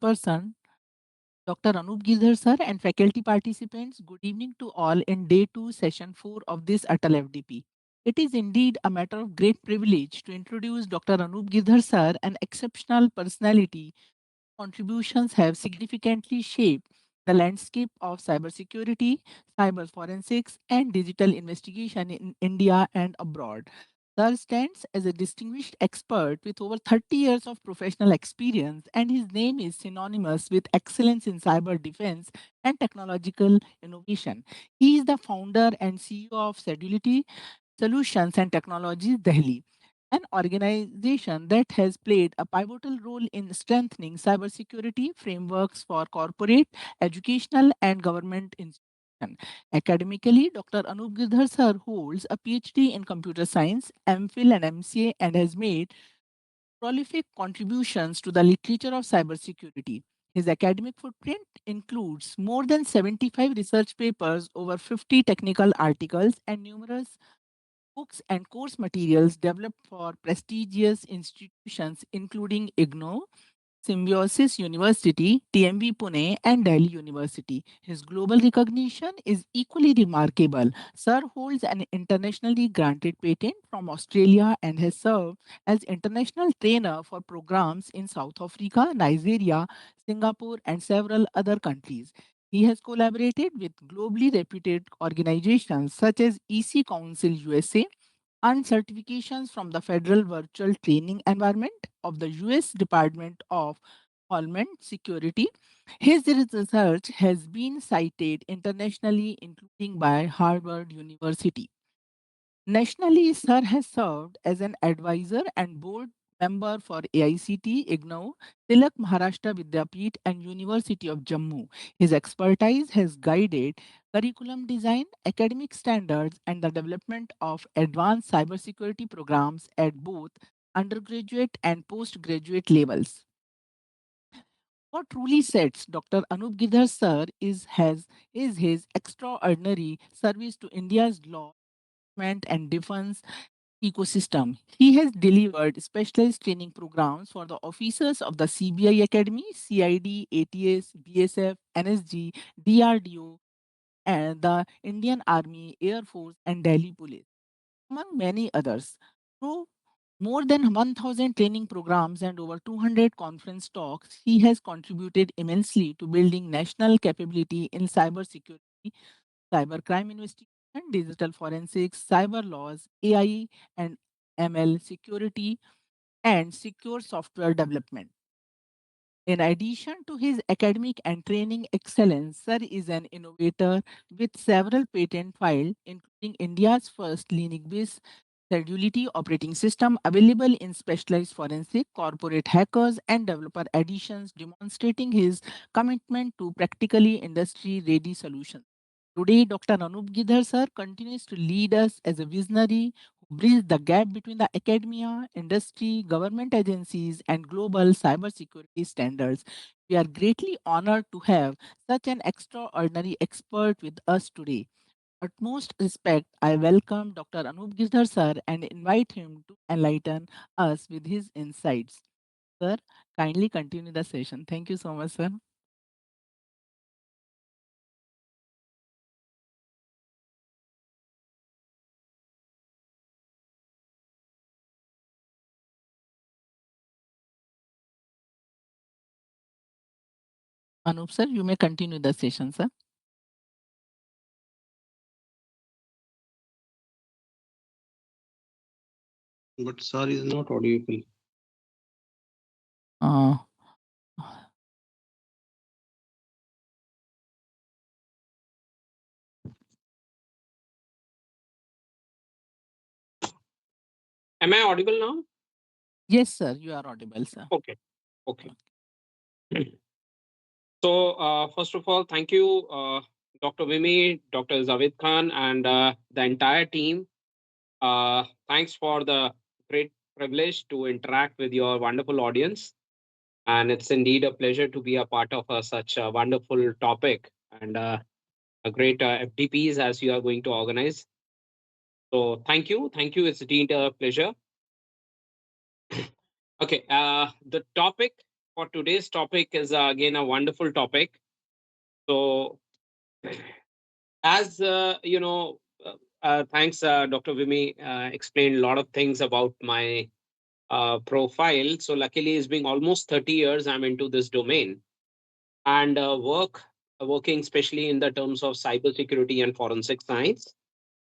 person, Dr. Anup Girdhar sir, and faculty participants. Good evening to all in day 2, session 4 of this Atal FDP. It is indeed a matter of great privilege to introduce Dr. Anup Girdhar sir, an exceptional personality contributions have significantly shaped the landscape of cybersecurity, cyber forensics, and digital investigation in India and abroad. Sir stands as a distinguished expert with over 30 years of professional experience, and his name is synonymous with excellence in cyber defense and technological innovation. He is the founder and CEO of Sedulity Solutions and Technologies Delhi, an organization that has played a pivotal role in strengthening cybersecurity frameworks for corporate, educational, and government institutions. Academically, Dr. Anup Girdhar sir holds a PhD in computer science, MPhil, and MCA, and has made prolific contributions to the literature of cybersecurity. His academic footprint includes more than 75 research papers, over 50 technical articles, and numerous books and course materials developed for prestigious institutions including IGNOU, Symbiosis University, TMB Pune, and Delhi University. His global recognition is equally remarkable. Sir holds an internationally granted patent from Australia and has served as international trainer for programs in South Africa, Nigeria, Singapore, and several other countries. He has collaborated with globally reputed organizations such as EC Council USA, and certifications from the Federal Virtual Training Environment of the US Department of Homeland Security. His research has been cited internationally, including by Harvard University. Nationally, Sir has served as an advisor and board member for AICT, IGNOU, Tilak Maharashtra Vidyapeeth, and University of Jammu. His expertise has guided curriculum design, academic standards, and the development of advanced cybersecurity programs at both undergraduate and postgraduate levels. What truly sets Dr. Anup Girdhar sir is his extraordinary service to India's law enforcement and defense ecosystem. He has delivered specialized training programs for the officers of the CBI Academy, CID, ATS, BSF, NSG, DRDO, and the Indian Army, Air Force, and Delhi Police, among many others. Through more than 1,000 training programs and over 200 conference talks, he has contributed immensely to building national capability in cybersecurity, cybercrime investigation, digital forensics, cyber laws, AI and ML security, and secure software development. In addition to his academic and training excellence, Sir is an innovator with several patents filed, including India's first Linux-based Sedulity operating system available in specialized forensic, corporate hackers, and developer editions, demonstrating his commitment to practically industry-ready solutions. Today, Dr. Anup Gidhar sir continues to lead us as a visionary who bridges the gap between the academia, industry, government agencies, and global cybersecurity standards. We are greatly honored to have such an extraordinary expert with us today. Utmost respect, I welcome Dr. Anup Girdhar sir and invite him to enlighten us with his insights. Sir, kindly continue the session. Thank you so much, sir. Anup sir, you may continue the session, sir. But sir is not audible. Uh, Am I audible now? yes, sir, you are audible, sir. Okay. Okay. So, first of all, thank you, Dr. Vimi, Dr. Zavid Khan, and the entire team. Thanks for the great privilege to interact with your wonderful audience. And it's indeed a pleasure to be a part of such a wonderful topic and a great FDPs as you are going to organize. So, thank you. Thank you. It's indeed a pleasure. Okay. The topic for today's topic is again a wonderful topic. So, as thanks, Dr. Vimi explained a lot of things about my profile. So, luckily, it's been almost 30 years I'm into this domain and working especially in the terms of cybersecurity and forensic science.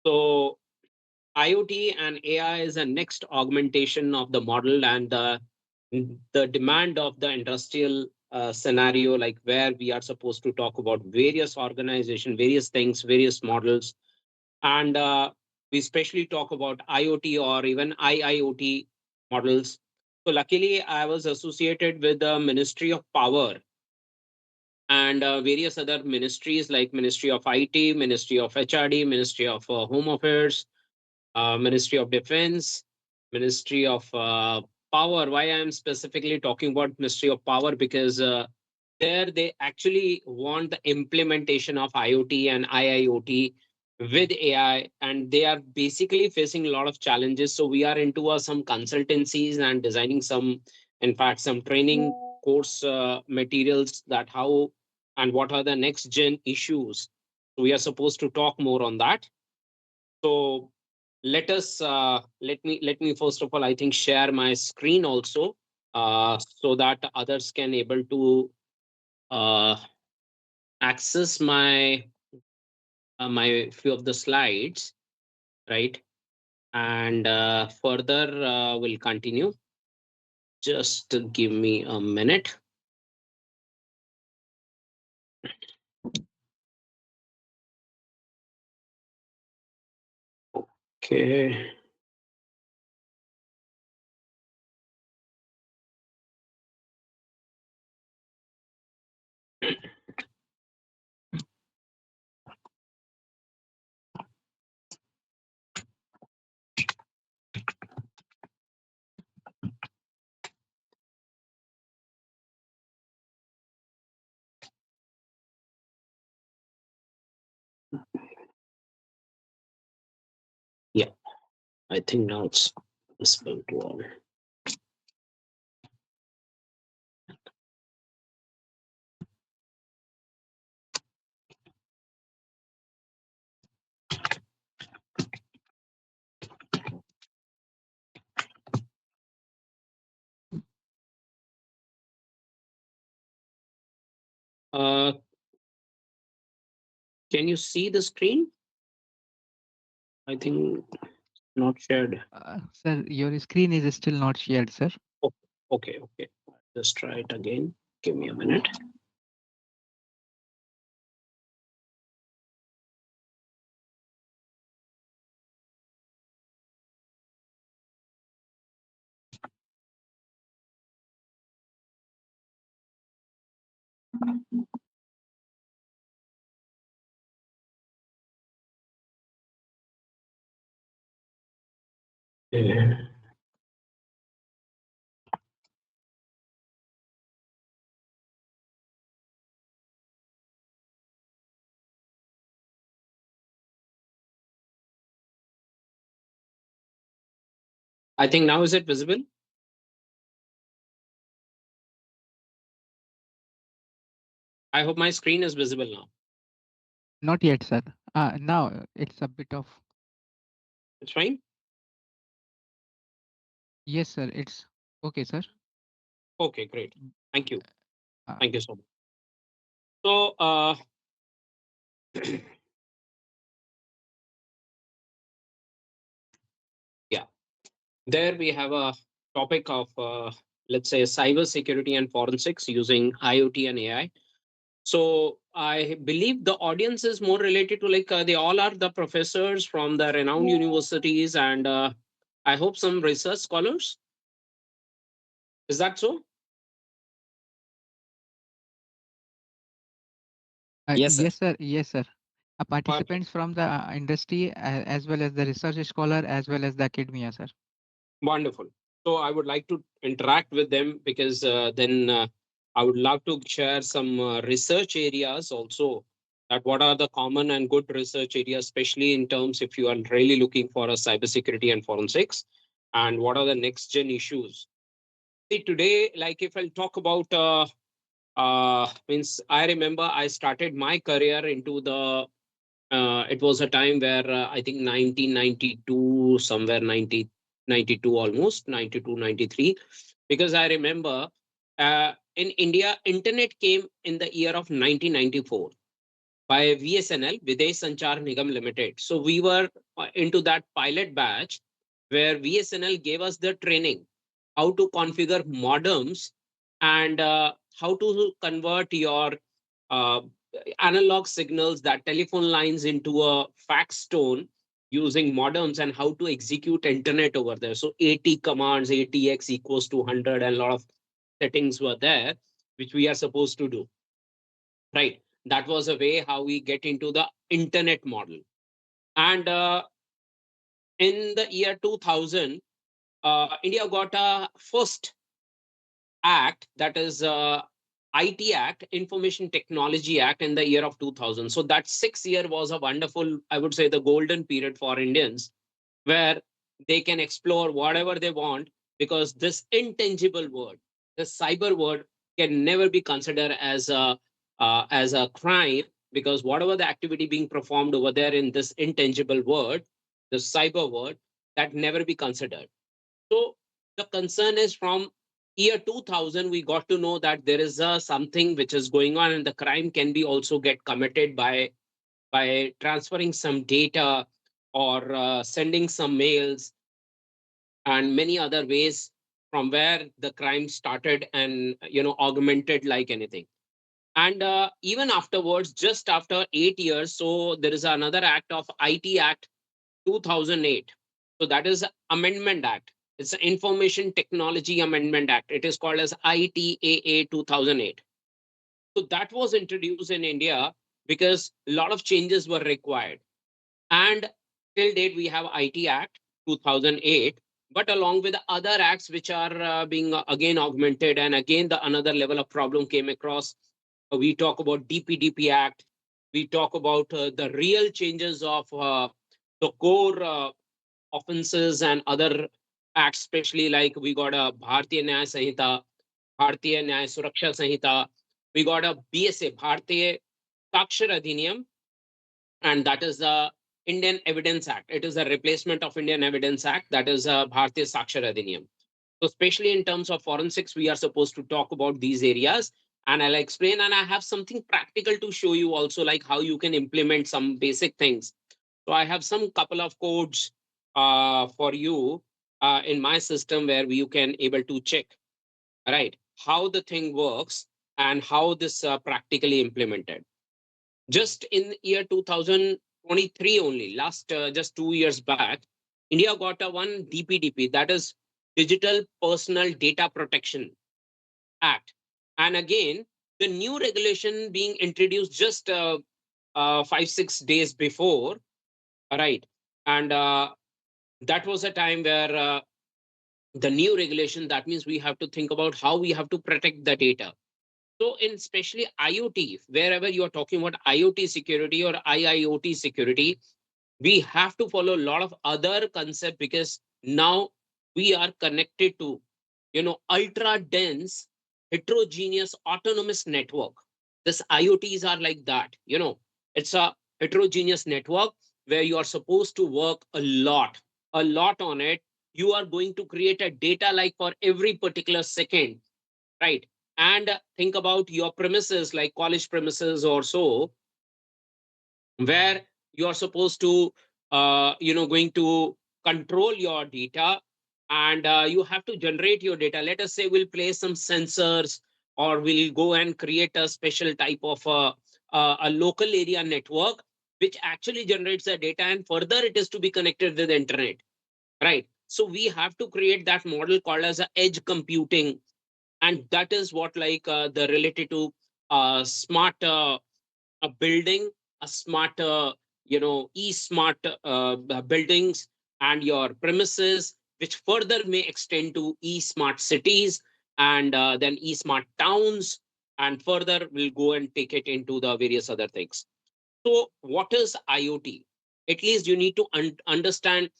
So, IoT and AI is a next augmentation of the model and the demand of the industrial scenario, like where we are supposed to talk about various organization, various things, various models, and we especially talk about IoT or even IIoT models. So luckily, I was associated with the Ministry of Power and various other ministries like Ministry of IT, Ministry of HRD, Ministry of Home Affairs, Ministry of Defense, Ministry of Power. Why I'm specifically talking about Ministry of Power? Because there they actually want the implementation of IoT and IIoT with AI, and they are basically facing a lot of challenges. So we are into some consultancies and designing some, in fact, some training course materials that how and what are the next gen issues. We are supposed to talk more on that. So let me first of all, I think, share my screen also, so that others can able to uh, access my few of the slides, right? And further we'll continue. Just give me a minute. Okay. Yeah, I think now it's visible to all. uh, can you see the screen? I think not shared. Sir, your screen is still not shared, sir. Oh, okay. Just try it again. Give me a minute. Yeah. I think now is it visible? I hope my screen is visible now. Not yet, sir. Now it's a bit of. It's fine. Yes, sir. It's okay, sir. Okay, great. Thank you. Uh, Thank you so much. So, yeah, there we have a topic of, let's say, cyber security and forensics using IoT and AI. So, I believe the audience is more related to like they all are the professors from the renowned universities and I hope some research scholars. Is that so? Yes, sir. yes, sir. Yes, sir. Perfect. Participants from the industry, as well as the research scholar, as well as the academia, sir. Wonderful. So I would like to interact with them because then I would love to share some research areas also. That what are the common and good research areas, especially in terms if you are really looking for a cybersecurity and forensics, and what are the next gen issues. See, today, like if I'll talk about, means I remember I started my career into the, it was a time where I think 1992, somewhere 92, almost 92, 93, because I remember in India, internet came in the year of 1994 by VSNL, Videsh Sanchar Nigam Limited. So we were into that pilot batch where VSNL gave us the training how to configure modems and how to convert your uh, analog signals, that telephone lines, into a fax tone using modems, and how to execute internet over there. So 80 commands, 80x equals to 100, and a lot of settings were there, which we are supposed to do. Right. That was a way how we get into the internet model. And in the year 2000, India got a first act, that is IT Act, Information Technology Act, in the year of 2000. So that 6 year was a wonderful, I would say, the golden period for Indians, where they can explore whatever they want, because this intangible word, the cyber word, can never be considered as a crime, because whatever the activity being performed over there in this intangible word, the cyber word, that never be considered. So the concern is from year 2000, we got to know that there is something which is going on, and the crime can be also get committed by transferring some data, or sending some mails, and many other ways from where the crime started and augmented like anything. And even afterwards, just after 8 years, so there is another act of IT Act 2008. So that is Amendment Act. It's an Information Technology Amendment Act. It is called as ITAA 2008. So that was introduced in India because a lot of changes were required. And till date, we have IT Act 2008, but along with other acts which are being again augmented, and again, the another level of problem came across. We talk about DPDP Act. We talk about the real changes of the core offenses and other acts, especially like we got a Bharatiya Nyaya Sanhita, Bharatiya Nyaya Suraksha Sanhita. We got a BSA, Bharatiya Sakshar Adhiniyam, and that is the Indian Evidence Act. It is a replacement of Indian Evidence Act, that is Bharatiya Sakshar Adhiniyam. So, especially in terms of forensics, we are supposed to talk about these areas, and I'll explain. And I have something practical to show you also, like how you can implement some basic things. So, I have some couple of codes for you in my system where you can able to check, right, how the thing works and how this practically implemented. Just in year 2023 only, last just 2 years back, India got a one DPDP, that is Digital Personal Data Protection Act. And again, the new regulation being introduced just 5 6 days before, right? And that was a time where the new regulation, that means we have to think about how we have to protect the data. So in especially IoT, wherever you are talking about IoT security or IIoT security, we have to follow a lot of other concept, because now we are connected to, ultra dense, heterogeneous, autonomous network. This IoTs are like that, it's a heterogeneous network where you are supposed to work a lot on it. You are going to create a data like for every particular second, right? And think about your premises, like college premises or so, where you are supposed to going to control your data, and you have to generate your data. Let us say we'll place some sensors, or we'll go and create a special type of a local area network which actually generates the data, and further it is to be connected with the internet, right? So we have to create that model called as a edge computing. And that is what, like the related to smart a building, a smart e-smart buildings, and your premises, which further may extend to e-smart cities, and then e-smart towns, and further we'll go and take it into the various other things. So what is IoT? At least you need to understand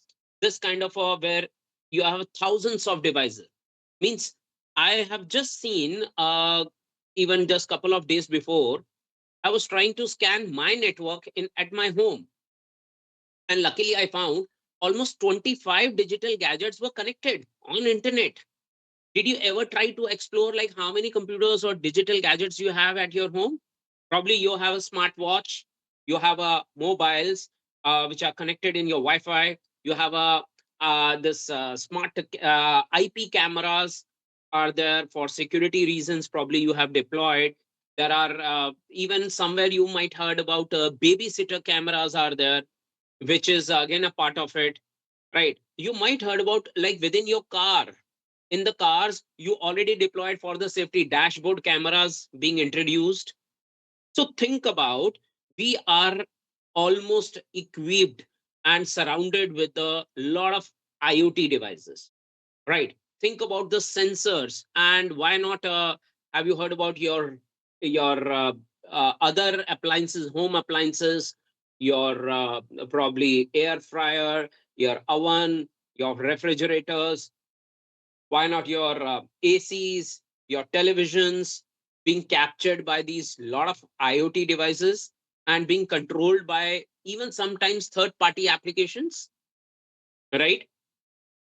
this kind of where you have thousands of devices. Means I have just seen, even just couple of days before, I was trying to scan my network in at my home, and luckily I found almost 25 digital gadgets were connected on internet. Did you ever try to explore like how many computers or digital gadgets you have at your home? Probably you have a smartwatch, you have a mobiles which are connected in your Wi-Fi. You have a this smart IP cameras are there for security reasons. Probably you have deployed. There are even somewhere you might heard about babysitter cameras are there, which is again a part of it, right? You might heard about like within your car, in the cars you already deployed for the safety dashboard cameras being introduced. So think about, we are almost equipped and surrounded with a lot of IoT devices, right? Think about the sensors, and why not have you heard about your other appliances, home appliances, your probably air fryer, your oven, your refrigerators, why not your ACs, your televisions, being captured by these lot of IoT devices and being controlled by even sometimes third party applications, right?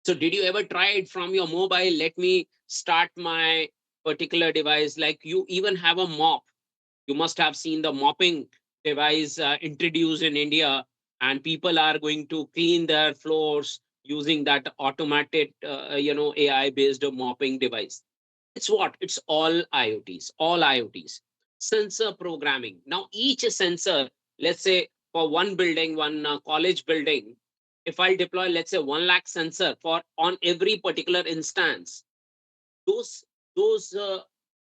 So did you ever try it from your mobile? Let me start my particular device. Like you even have a mop. You must have seen the mopping device introduced in India, and people are going to clean their floors using that automated, AI based mopping device. It's what? It's all IoTs, all IoTs. Sensor programming. Now, each sensor, let's say for one building, one college building, if I deploy, let's say 1 lakh sensor for on every particular instance, those those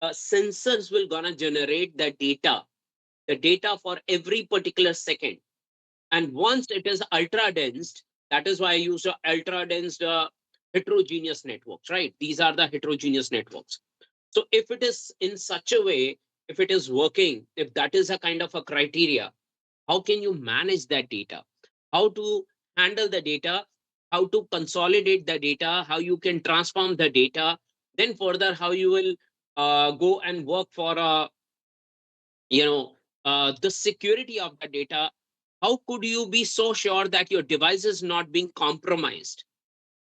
sensors will gonna generate the data for every particular second. And once it is ultra dense, that is why I use ultra dense heterogeneous networks, right? These are the heterogeneous networks. So if it is in such a way, if it is working, if that is a kind of a criteria, how can you manage that data? How to handle the data? How to consolidate the data? How you can transform the data? Then further, how you will go and work for you know the security of the data. How could you be so sure that your device is not being compromised?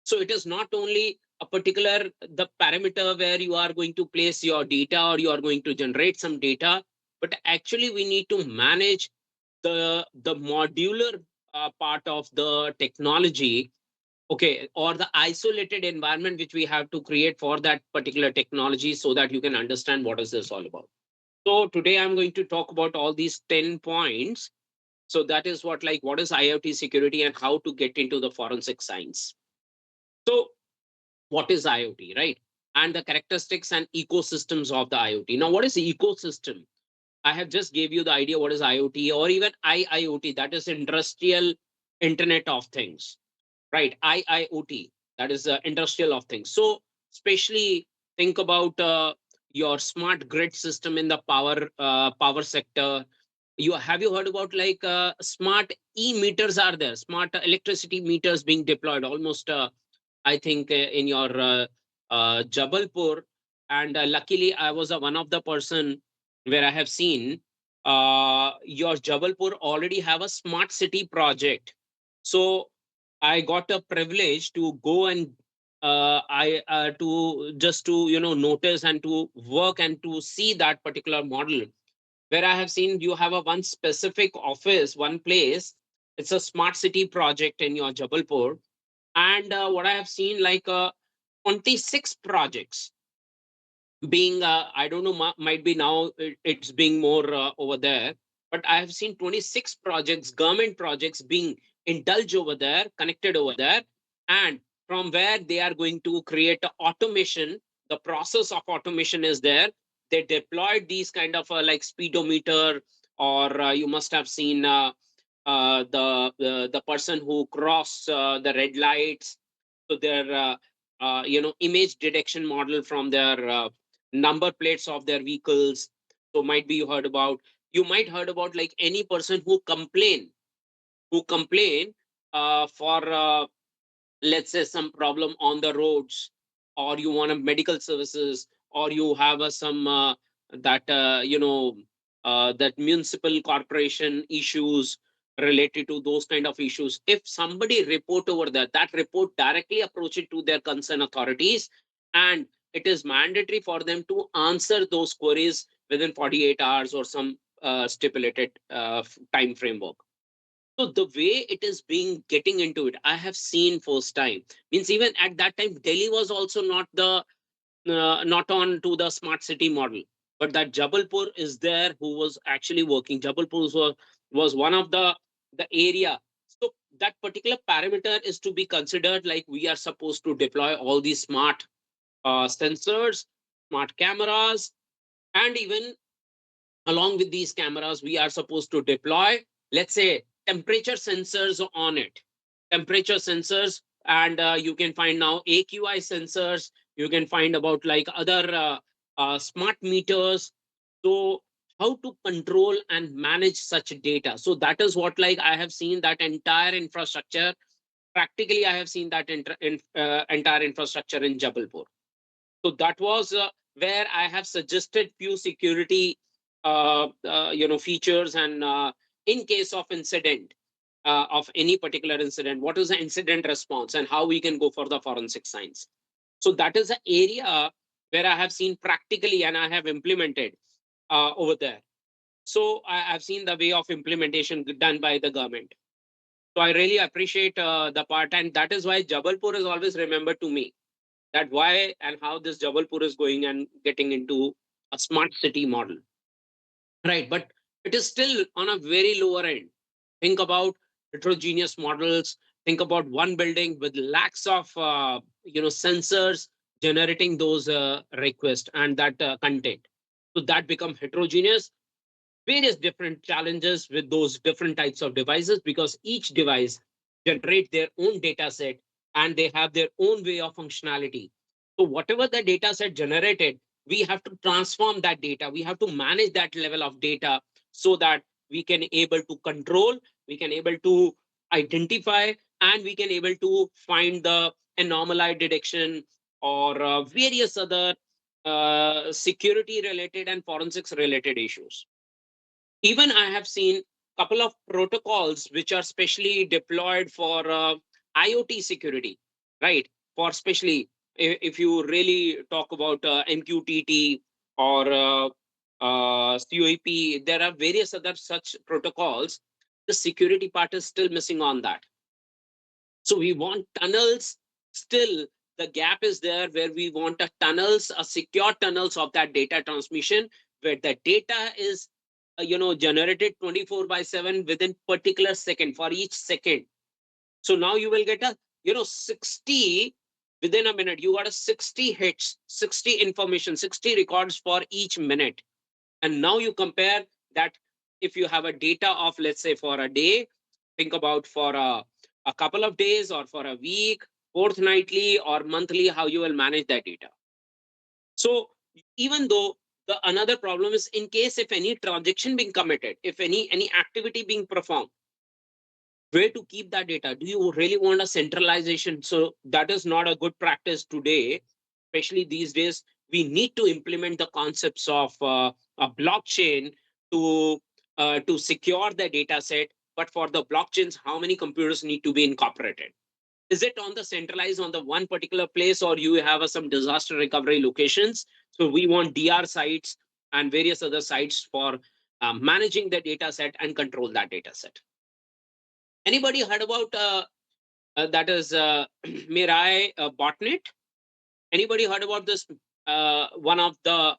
So it is not only a particular the parameter where you are going to place your data or you are going to generate some data, but actually we need to manage the modular part of the technology, okay, or the isolated environment which we have to create for that particular technology, so that you can understand what is this all about. So today I'm going to talk about all these 10 points. So that is what, like, what is IoT security and how to get into the forensic science. So what is IoT, right? And the characteristics and ecosystems of the IoT. Now, what is the ecosystem? I have just gave you the idea what is IoT, or even IIoT, that is industrial Internet of Things, right? IIoT, that is industrial of things. So especially think about your smart grid system in the power sector. You heard about like smart e-meters are there, smart electricity meters being deployed almost I think in your Jabalpur. And luckily, I was one of the person where I have seen your Jabalpur already have a smart city project. So I got a privilege to go and I to just to notice and to work and to see that particular model, where I have seen you have a one specific office, one place. It's a smart city project in your Jabalpur, and what I have seen, like 26 projects being, I don't know, might be now it's being more over there, but I have seen 26 projects, government projects being indulged over there, connected over there, and from where they are going to create a automation. The process of automation is there. They deployed these kind of like speedometer, or you must have seen the person who cross the red lights. So their image detection model from their number plates of their vehicles. So might be you might heard about like any person who complain for let's say some problem on the roads. or you want a medical services, or you have some that that municipal corporation issues related to those kind of issues. If somebody report over that, that report directly approach it to their concerned authorities, and it is mandatory for them to answer those queries within 48 hours or some stipulated time framework. So the way it is being getting into it, I have seen first time. Means even at that time, Delhi was also not the not on to the smart city model, but that Jabalpur is there who was actually working. Jabalpur was one of the area. So that particular parameter is to be considered, like we are supposed to deploy all these smart sensors, smart cameras, and even along with these cameras, we are supposed to deploy, let's say, temperature sensors on it. Temperature sensors, and you can find now AQI sensors. You can find about like other smart meters. So how to control and manage such data? So that is what like I have seen that entire infrastructure. Practically, I have seen that entire infrastructure in Jabalpur. So that was where I have suggested few security features, and in case of incident, of any particular incident, what is the incident response and how we can go for the forensic science. So that is an area where I have seen practically and I have implemented over there. So I've seen the way of implementation done by the government. So I really appreciate the part, and that is why Jabalpur is always remembered to me, that why and how this Jabalpur is going and getting into a smart city model, right? But it is still on a very lower end. Think about heterogeneous models. Think about one building with lakhs of sensors generating those requests and that content. So that become heterogeneous, various different challenges with those different types of devices, because each device generate their own data set and they have their own way of functionality. So whatever the data set generated, we have to transform that data, we have to manage that level of data, so that we can able to control, we can able to identify, and we can able to find the anomaly detection, or various other security related and forensics related issues. Even I have seen a couple of protocols which are specially deployed for IoT security, right? For especially if you really talk about MQTT or COEP, there are various other such protocols. The security part is still missing on that. So we want tunnels. Still, the gap is there where we want a tunnels, a secure tunnels of that data transmission, where the data is generated 24 by 7 within particular second for each second. So now you will get a 60 within a minute. You got a 60 hits, 60 information, 60 records for each minute. And now you compare that. If you have a data of, let's say, for a day, think about for a couple of days or for a week, fortnightly or monthly, how you will manage that data. So even though the another problem is, in case if any transaction being committed, if any activity being performed, where to keep that data? Do you really want a centralization? So that is not a good practice today, especially these days. We need to implement the concepts of a blockchain to secure the data set. But for the blockchains, how many computers need to be incorporated? Is it on the centralized on the one particular place, or you have some disaster recovery locations? So we want DR sites and various other sites for managing the data set and control that data set. Anybody heard about that is Mirai botnet? Anybody heard about this? One of the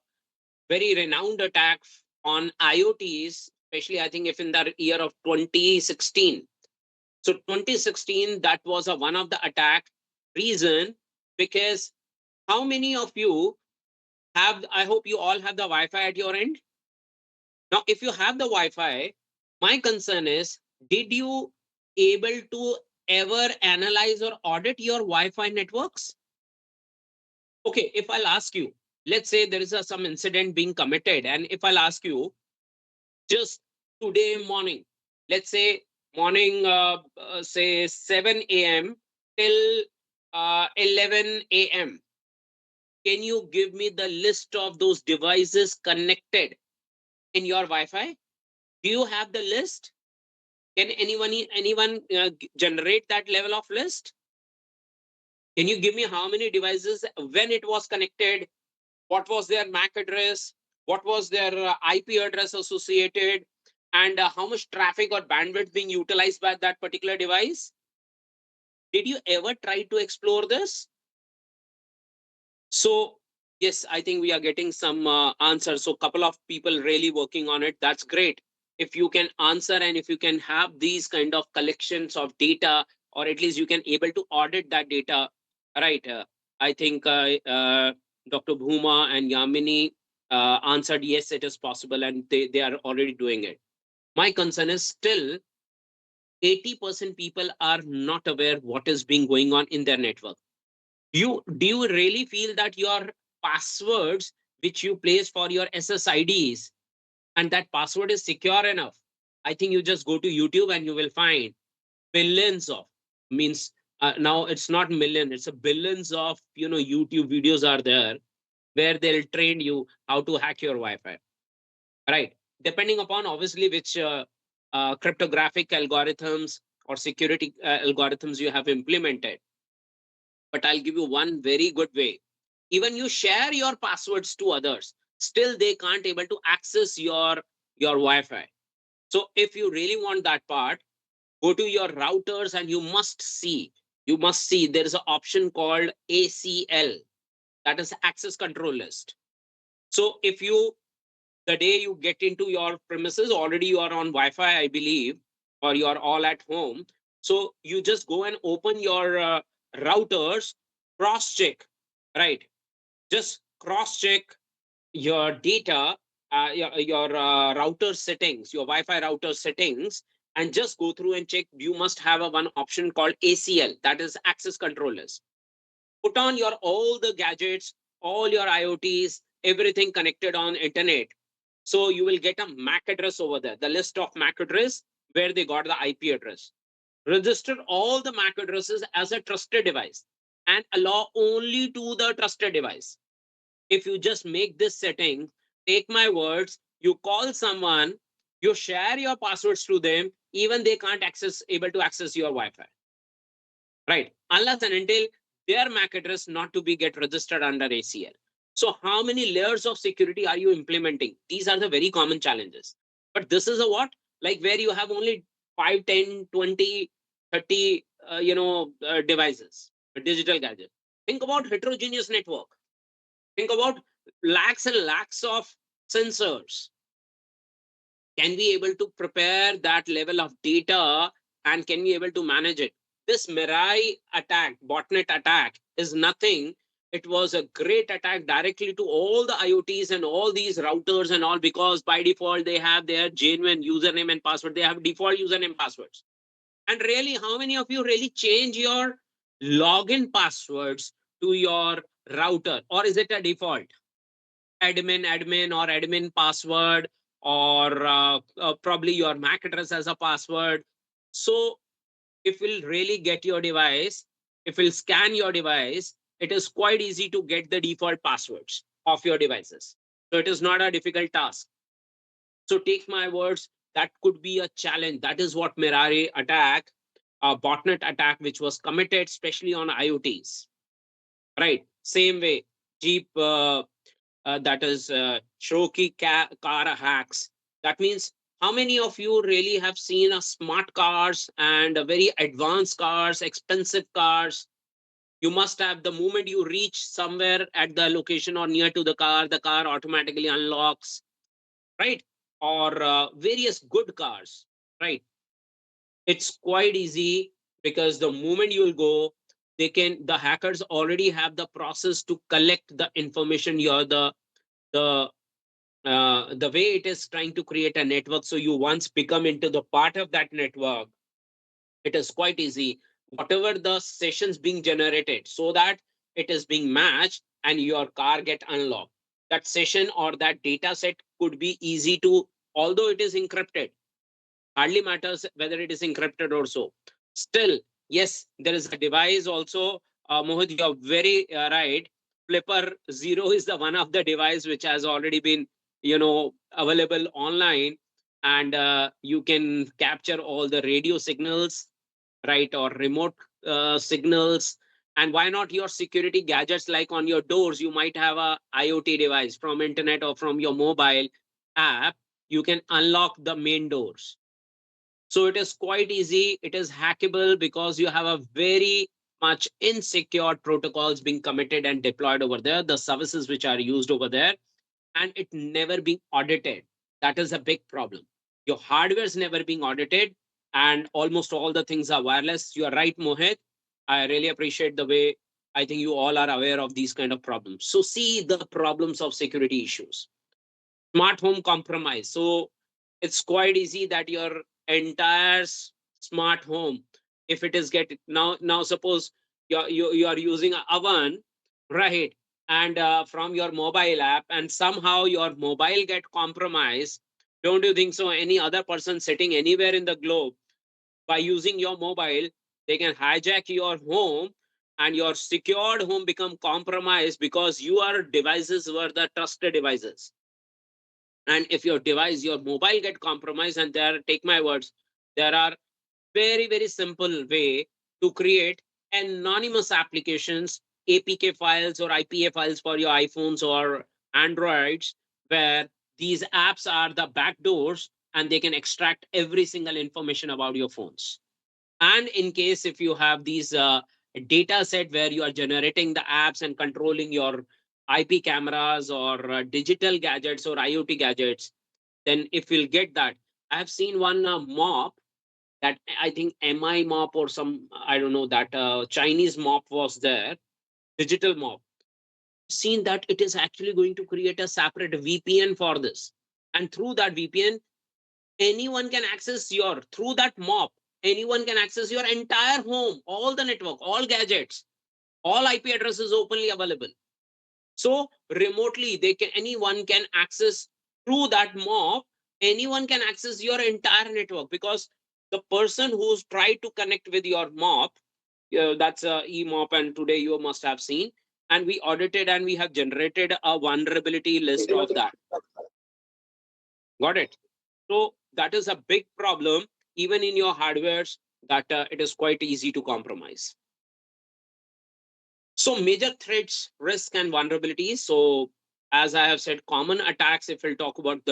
very renowned attacks on IoTs, especially I think if in the year of 2016. So 2016, that was one of the attack reason, because how many of you have, I hope you all have the Wi-Fi at your end. Now, if you have the Wi-Fi, my concern is, did you able to ever analyze or audit your Wi-Fi networks? Okay, if I'll ask you, let's say there is some incident being committed, and if I'll ask you, just today morning, let's say morning, say 7 a.m. till 11 a.m. can you give me the list of those devices connected in your Wi-Fi? Do you have the list? Can anyone generate that level of list? Can you give me how many devices, when it was connected, what was their MAC address, what was their IP address associated, and how much traffic or bandwidth being utilized by that particular device? Did you ever try to explore this? So yes, I think we are getting some answers. So couple of people really working on it. That's great. If you can answer and if you can have these kind of collections of data, or at least you can able to audit that data, right? I think Dr. Bhuma and Yamini answered yes, it is possible, and they are already doing it. My concern is still 80% people are not aware what is being going on in their network. Do you really feel that your passwords which you place for your SSIDs, and that password is secure enough? I think you just go to YouTube and you will find billions of, means now it's not million, it's a billions of YouTube videos are there, where they'll train you how to hack your Wi-Fi, right? Depending upon obviously which cryptographic algorithms or security algorithms you have implemented. But I'll give you one very good way. Even you share your passwords to others, still they can't able to access your Wi-Fi. So if you really want that part, go to your routers and you must see there is an option called ACL, that is access control list. So if you, the day you get into your premises, already you are on Wi-Fi, I believe, or you are all at home. So you just go and open your routers, cross check, right? Just cross check your data, your router settings, your Wi-Fi router settings, and just go through and check. You must have a one option called ACL, that is access control list. Put on your all the gadgets, all your IoTs, everything connected on internet. So you will get a MAC address over there, the list of MAC address where they got the IP address. Register all the MAC addresses as a trusted device and allow only to the trusted device. If you just make this setting, take my words, you call someone, you share your passwords to them, even they can't able to access your Wi-Fi, right? Unless and until their MAC address not to be get registered under ACL. So how many layers of security are you implementing? These are the very common challenges. But this is a what? Like where you have only 5, 10, 20, 30, devices, digital gadgets. Think about heterogeneous network. Think about lakhs and lakhs of sensors. Can we able to prepare that level of data, and can we able to manage it? This Mirai attack, botnet attack, is nothing. It was a great attack directly to all the IoTs and all these routers and all, because by default they have their genuine username and password. They have default username passwords. And really, how many of you really change your login passwords to your router, or is it a default? Admin or admin password, or probably your MAC address as a password. So if we'll really get your device, if we'll scan your device, it is quite easy to get the default passwords of your devices. So it is not a difficult task. So take my words, that could be a challenge. That is what Mirari attack, a botnet attack, which was committed especially on IoTs, right? Same way, Jeep that is Cherokee car hacks. That means how many of you really have seen a smart cars and a very advanced cars, expensive cars? You must have, the moment you reach somewhere at the location or near to the car automatically unlocks, right? Or various good cars, right? It's quite easy, because the moment you will go, the hackers already have the process to collect the information. You're the the way it is trying to create a network. So you once become into the part of that network, it is quite easy. Whatever the sessions being generated, so that it is being matched and your car get unlocked. That session or that data set could be easy to, although it is encrypted, hardly matters whether it is encrypted or so. Still, yes, there is a device also. Mohit, you are very right. Flipper Zero is the one of the device which has already been, available online, and you can capture all the radio signals, right, or remote signals. And why not your security gadgets, like on your doors you might have a IoT device from internet or from your mobile app. You can unlock the main doors. So it is quite easy. It is hackable because you have a very much insecure protocols being committed and deployed over there, the services which are used over there, and it never being audited. That is a big problem. Your hardware is never being audited, and almost all the things are wireless. You are right, Mohit. I really appreciate the way I think you all are aware of these kind of problems. So see the problems of security issues. Smart home compromise. So it's quite easy that your entire smart home, if it is get now suppose you are using an oven, right, and from your mobile app, and somehow your mobile get compromised. Don't you think so any other person sitting anywhere in the globe, by using your mobile, they can hijack your home, and your secured home become compromised because your devices were the trusted devices. And if your device, your mobile get compromised, and there, take my words, there are very very simple way to create anonymous applications, APK files or IPA files for your iPhones or Androids, where these apps are the backdoors, and they can extract every single information about your phones. And in case if you have these data set where you are generating the apps and controlling your IP cameras or digital gadgets or IoT gadgets, then if you'll get that. I have seen one mop, that I think MI mop or some, I don't know, that Chinese mop was there, digital mop. Seen that it is actually going to create a separate VPN for this. And through that VPN, anyone can access your, through that mop, anyone can access your entire home, all the network, all gadgets, all IP addresses openly available. So remotely, they can, anyone can access through that mop, anyone can access your entire network, because the person who's tried to connect with your mop, that's a emop, and today you must have seen, and we audited and we have generated a vulnerability list of that. Got it? So that is a big problem, even in your hardwares, that it is quite easy to compromise. So major threats, risk, and vulnerabilities. So as I have said, common attacks, if we'll talk about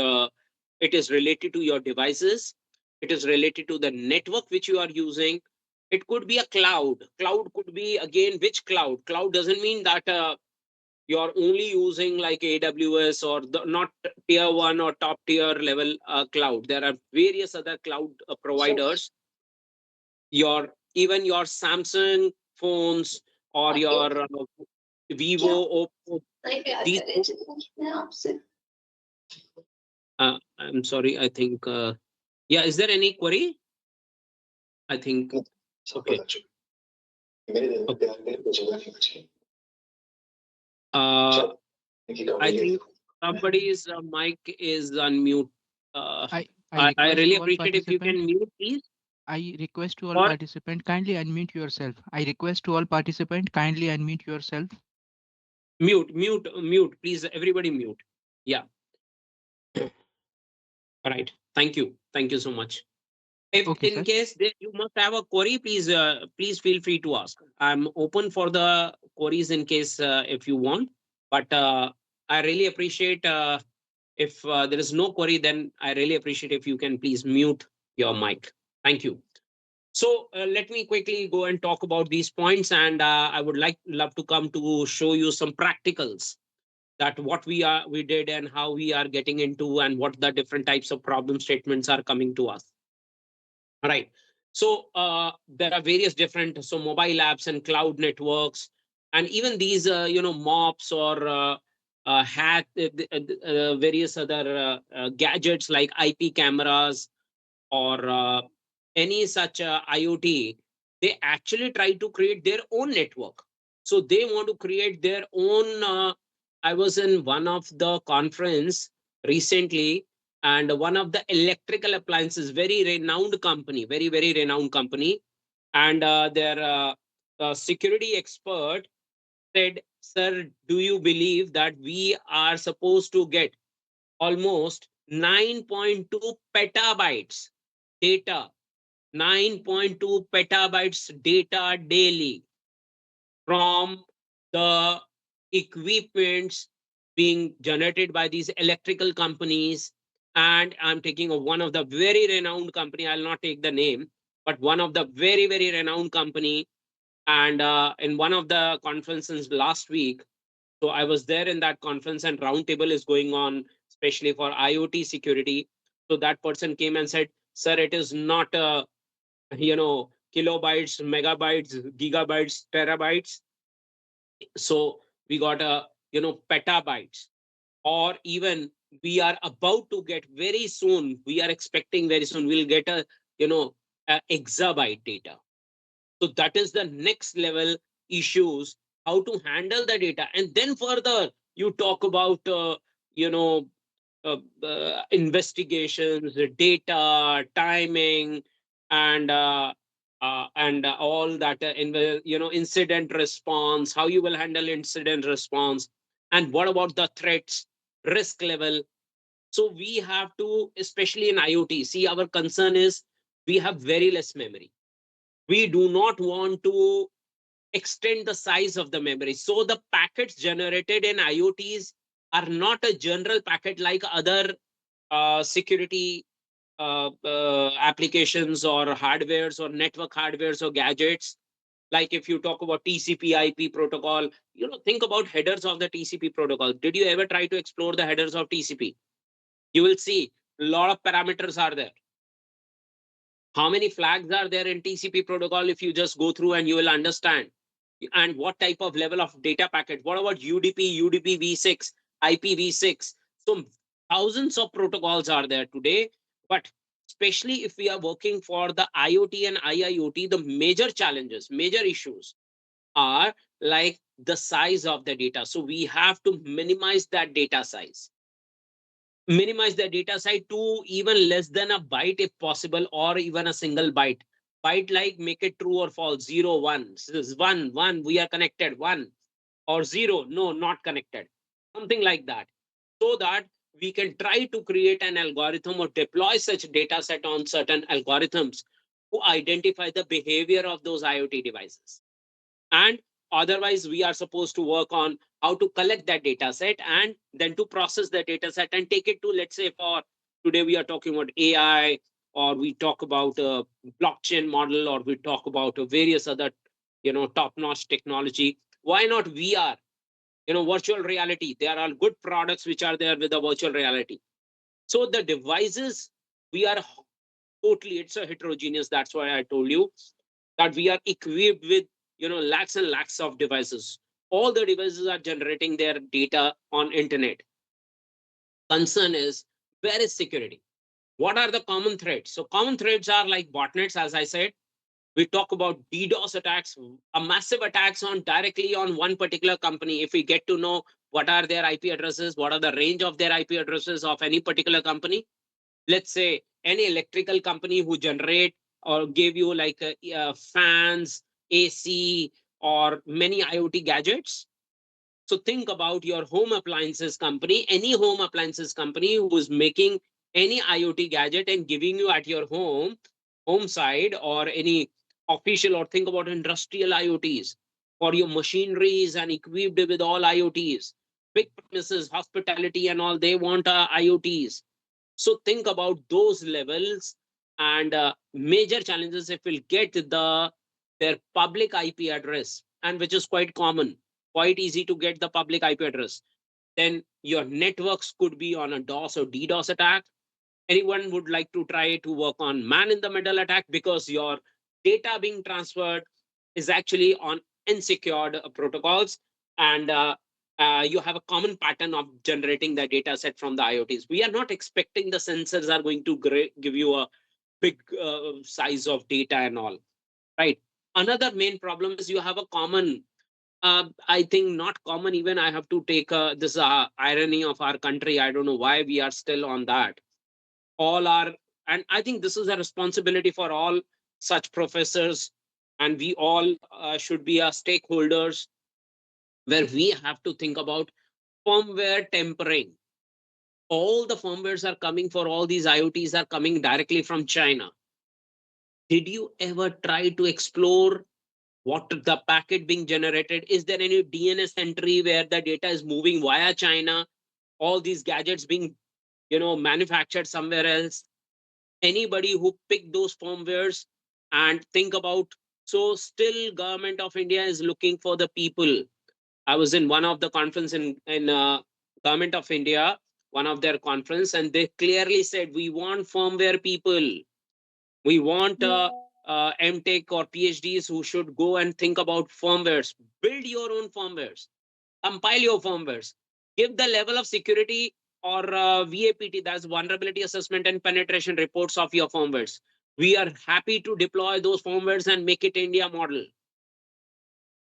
it is related to your devices. It is related to the network which you are using. It could be a cloud. Cloud could be, again, which cloud? Cloud doesn't mean that you're only using like AWS or the not tier one or top tier level cloud. There are various other cloud providers. Your, even your Samsung phones, or your Vivo, Oppo, these. I'm sorry. I think. Yeah. Is there any query? I think. Okay. Okay. I think somebody's mic is unmute. Uh, I I request really to all appreciate if you participant. can mute, please. I request to all Or participant kindly unmute yourself. I request to all participant kindly unmute yourself. mute, please. Everybody mute. Yeah. All right. Thank you so much. If Okay, in sir. case you must have a query, please feel free to ask. I'm open for the queries in case if you want. But I really appreciate if there is no query, then I really appreciate if you can please mute your mic. Thank you. So let me quickly go and talk about these points, and I would love to come to show you some practicals, that what we did and how we are getting into, and what the different types of problem statements are coming to us. Right. So there are various different, so mobile apps and cloud networks, and even these mops or various other gadgets like IP cameras, or any such IoT. They actually try to create their own network. So they want to create their own. I was in one of the conference recently, and one of the electrical appliances, very renowned company, very very renowned company, and their security expert said sir, do you believe that we are supposed to get almost 9.2 petabytes data, 9.2 petabytes data daily from the equipments being generated by these electrical companies. And I'm taking one of the very renowned company, I'll not take the name, but one of the very, very renowned company. And in one of the conferences last week, so I was there in that conference, and roundtable is going on, especially for IoT security. So that person came and said, sir, it is not kilobytes, megabytes, gigabytes, terabytes. So we got petabytes, or even we are about to get very soon, we are expecting very soon we'll get you know a exabyte data. So that is the next level issues, how to handle the data. And then further you talk about you know investigations, data, timing, and all that in the incident response, how you will handle incident response, and what about the threats, risk level. So we have to, especially in IoT, see, our concern is we have very less memory. We do not want to extend the size of the memory. So the packets generated in IoTs are not a general packet like other security applications or hardwares or network hardwares or gadgets. Like if you talk about TCP IP protocol, think about headers of the TCP protocol. Did you ever try to explore the headers of TCP? You will see a lot of parameters are there. How many flags are there in TCP protocol? If you just go through and you will understand. And what type of level of data packet? What about UDP, UDP-v6, IPv6? So thousands of protocols are there today. But especially if we are working for the IoT and IIoT, the major challenges, major issues are like the size of the data. So we have to minimize that data size, minimize the data size to even less than a byte if possible, or even a single byte. Byte, like, make it true or false, 0 1. This is 1 1, we are connected, 1, or 0, no, not connected, something like that. So that we can try to create an algorithm or deploy such data set on certain algorithms to identify the behavior of those IoT devices. And otherwise we are supposed to work on how to collect that data set, and then to process the data set and take it to, let's say, for today we are talking about AI, or we talk about a blockchain model, or we talk about various other top notch technology. Why not VR? Virtual reality, there are good products which are there with the virtual reality. So the devices, we are totally, it's a heterogeneous. That's why I told you that we are equipped with lakhs and lakhs of devices. All the devices are generating their data on internet. Concern is, where is security? What are the common threats? So common threats are like botnets, as I said. We talk about DDoS attacks, a massive attacks on directly on one particular company. If we get to know what are their IP addresses, what are the range of their IP addresses of any particular company, let's say any electrical company who generate or give you like fans, AC, or many IoT gadgets. So think about your home appliances company, any home appliances company who is making any IoT gadget and giving you at your home side, or any official, or think about industrial IoTs for your machineries and equipped with all IoTs. Big premises, hospitality and all, they want IoTs. So think about those levels, and major challenges if we'll get their public IP address, and which is quite common, quite easy to get the public IP address. Then your networks could be on a DOS or DDoS attack. Anyone would like to try to work on man in the middle attack, because your data being transferred is actually on unsecured protocols, and you have a common pattern of generating the data set from the IoTs. We are not expecting the sensors are going to give you a big size of data and all, right? Another main problem is you have a common, I think not common, even I have to take this irony of our country. I don't know why we are still on that. All are, and I think this is a responsibility for all such professors, and we all should be our stakeholders. where we have to think about firmware tempering. All the firmwares are coming for all these IoTs are coming directly from China. Did you ever try to explore what the packet being generated? Is there any DNS entry where the data is moving via China? All these gadgets being, manufactured somewhere else. Anybody who picked those firmwares and think about, so still government of India is looking for the people. I was in one of the conference in government of India, one of their conference, and they clearly said we want firmware people. We want MTech or PhDs who should go and think about firmwares. Build your own firmwares. Compile your firmwares. Give the level of security or VAPT, that's vulnerability assessment and penetration reports of your firmwares. We are happy to deploy those firmwares and make it India model.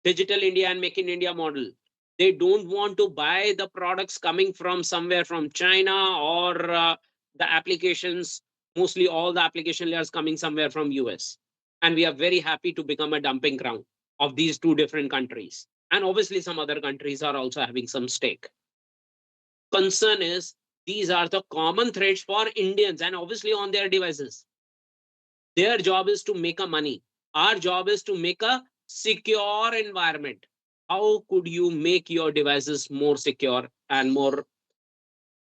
Digital India and Make in India model. They don't want to buy the products coming from somewhere from China or the applications, mostly all the application layers coming somewhere from US. And we are very happy to become a dumping ground of these two different countries. And obviously some other countries are also having some stake. Concern is these are the common threats for Indians and obviously on their devices. Their job is to make a money. Our job is to make a secure environment. How could you make your devices more secure and more?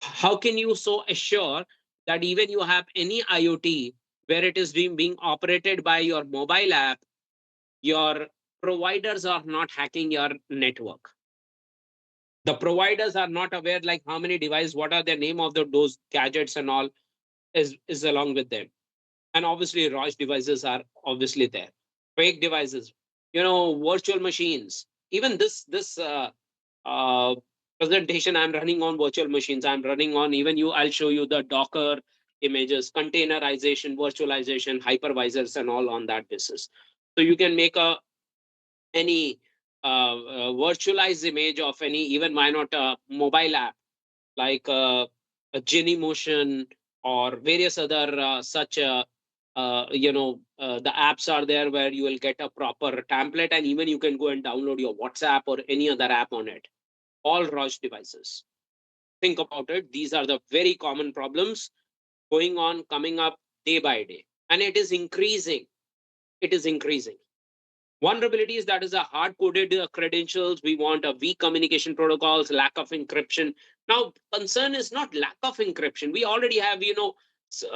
How can you so assure that even you have any IoT where it is being operated by your mobile app, your providers are not hacking your network? The providers are not aware like how many devices, what are the name of those gadgets and all is along with them. And obviously Raj devices are obviously there, fake devices, virtual machines. Even this presentation I'm running on virtual machines. I'm running on, even I'll show you the Docker images, containerization, virtualization, hypervisors and all on that basis. So you can make any virtualized image of any, even why not a mobile app like a Genie Motion or various other such the apps are there where you will get a proper template, and even you can go and download your WhatsApp or any other app on it. All Raj devices. Think about it. These are the very common problems going on, coming up day by day, and it is increasing. It is increasing. Vulnerabilities, that is a hard-coded credentials. We want a weak communication protocols, lack of encryption. Now, concern is not lack of encryption. We already have,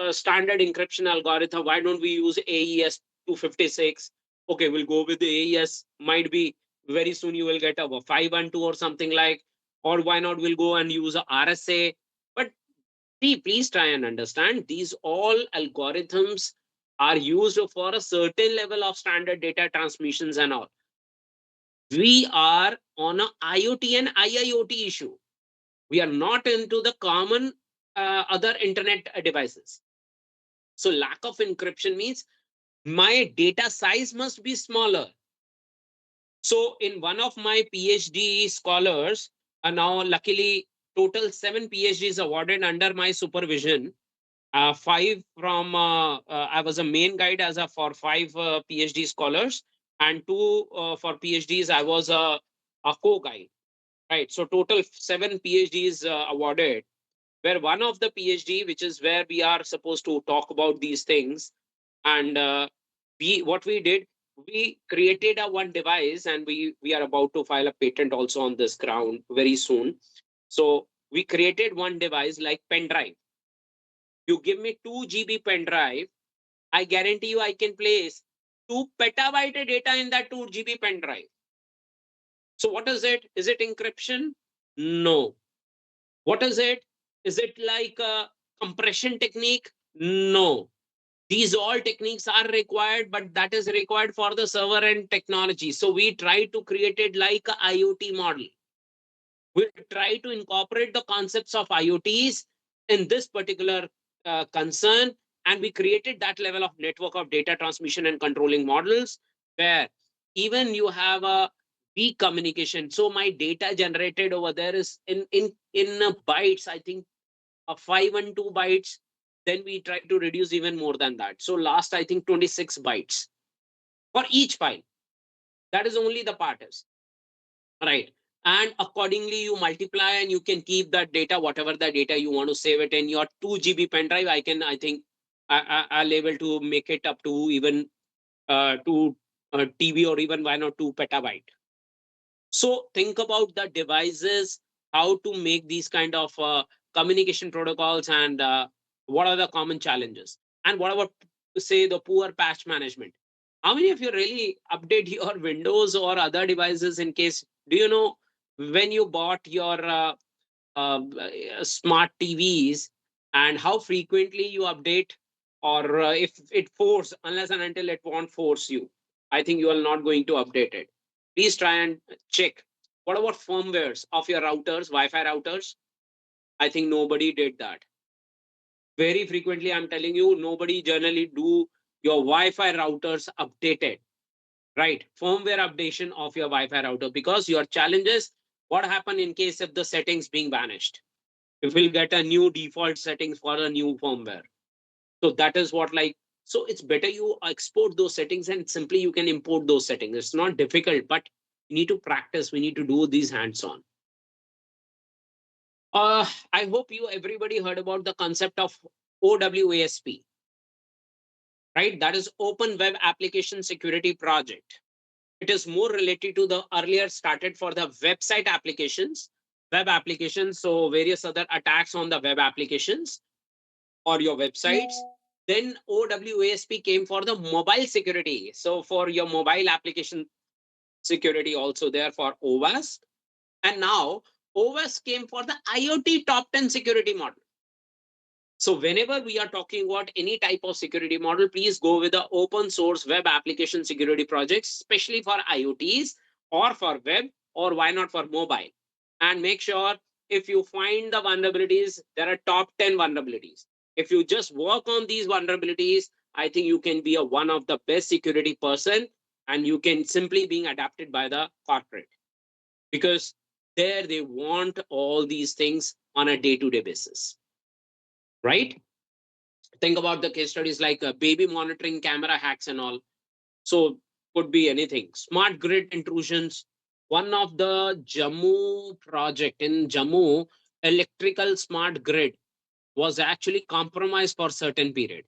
standard encryption algorithm. Why don't we use AES 256? Okay, we'll go with the AES. Might be very soon you will get a 512 or something like, or why not we'll go and use a RSA. But please try and understand these all algorithms are used for a certain level of standard data transmissions and all. We are on a IoT and IIoT issue. We are not into the common other internet devices. So lack of encryption means my data size must be smaller. So in one of my PhD scholars, now luckily total 7 PhDs awarded under my supervision. Five from I was a main guide as a for 5 PhD scholars, and 2 for PhDs I was a co-guide, right? So total 7 PhDs awarded, where one of the PhD, which is where we are supposed to talk about these things, and what we did, we created a one device, and we are about to file a patent also on this ground very soon. So we created one device like pen drive. You give me 2 GB pen drive, I guarantee you I can place 2 petabyte data in that 2 GB pen drive. So what is it? Is it encryption? No. What is it? Is it like a compression technique? No. These all techniques are required, but that is required for the server and technology. So we try to create it like a IoT model. We try to incorporate the concepts of IoTs in this particular concern, and we created that level of network of data transmission and controlling models where even you have a weak communication. So my data generated over there is in bytes, I think 512 bytes. Then we try to reduce even more than that. So last, I think 26 bytes for each file. That is only the part is right. and accordingly you multiply, and you can keep that data, whatever the data you want to save it in your 2 GB pen drive. I think I'll able to make it up to even 2 TB, or even 1 or 2 petabyte. So think about the devices, how to make these kind of communication protocols, and what are the common challenges. And what about, say, the poor patch management? How many of you really update your Windows or other devices in case? Do you know when you bought your smart TVs, and how frequently you update, or if it force, unless and until it won't force you, I think you are not going to update it. Please try and check. What about firmwares of your routers, Wi-Fi routers? I think nobody did that. Very frequently, I'm telling you, nobody generally do your Wi-Fi routers updated, right? Firmware updation of your Wi-Fi router, because your challenge is what happen in case if the settings being vanished. If we'll get a new default settings for a new firmware. So that is what, like, so it's better you export those settings, and simply you can import those settings. It's not difficult, but you need to practice. We need to do these hands-on. I hope you everybody heard about the concept of OWASP, right? That is Open Web Application Security Project. It is more related to the earlier started for the website applications, web applications. So various other attacks on the web applications or your websites. Then OWASP came for the mobile security. So for your mobile application security, also there for OWASP. And now OWASP came for the IoT top 10 security model. So whenever we are talking about any type of security model, please go with the open source web application security projects, especially for IoTs or for web, or why not for mobile. And make sure if you find the vulnerabilities, there are top 10 vulnerabilities. If you just work on these vulnerabilities, I think you can be a one of the best security person, and you can simply being adapted by the corporate, because there they want all these things on a day-to-day basis, right? Think about the case studies like baby monitoring, camera hacks, and all. So could be anything. Smart grid intrusions. One of the Jammu project in Jammu, electrical smart grid was actually compromised for certain period.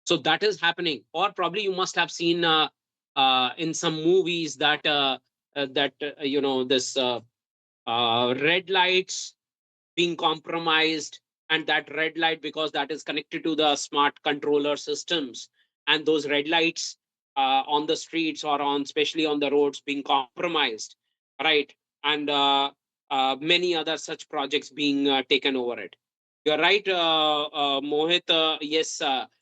So that is happening. Or probably you must have seen in some movies that this red lights being compromised, and that red light, because that is connected to the smart controller systems, and those red lights on the streets or on especially on the roads being compromised, right? And many other such projects being taken over it. You're right, Mohit. Yes,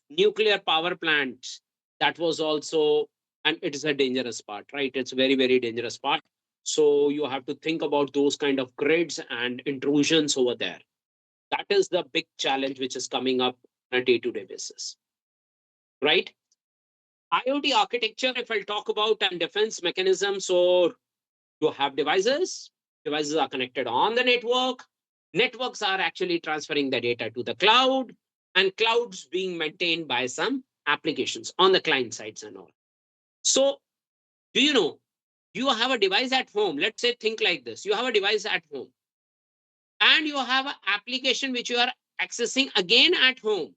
nuclear power plants, that was also, and it is a dangerous part, right? It's very, very dangerous part. So you have to think about those kind of grids and intrusions over there. That is the big challenge which is coming up on a day-to-day basis, right? IoT architecture, if I'll talk about, and defense mechanism. So you have devices are connected on the network. Networks are actually transferring the data to the cloud, and clouds being maintained by some applications on the client sides and all. So do you know, you have a device at home. Let's say, think like this. You have a device at home, and you have an application which you are accessing again at home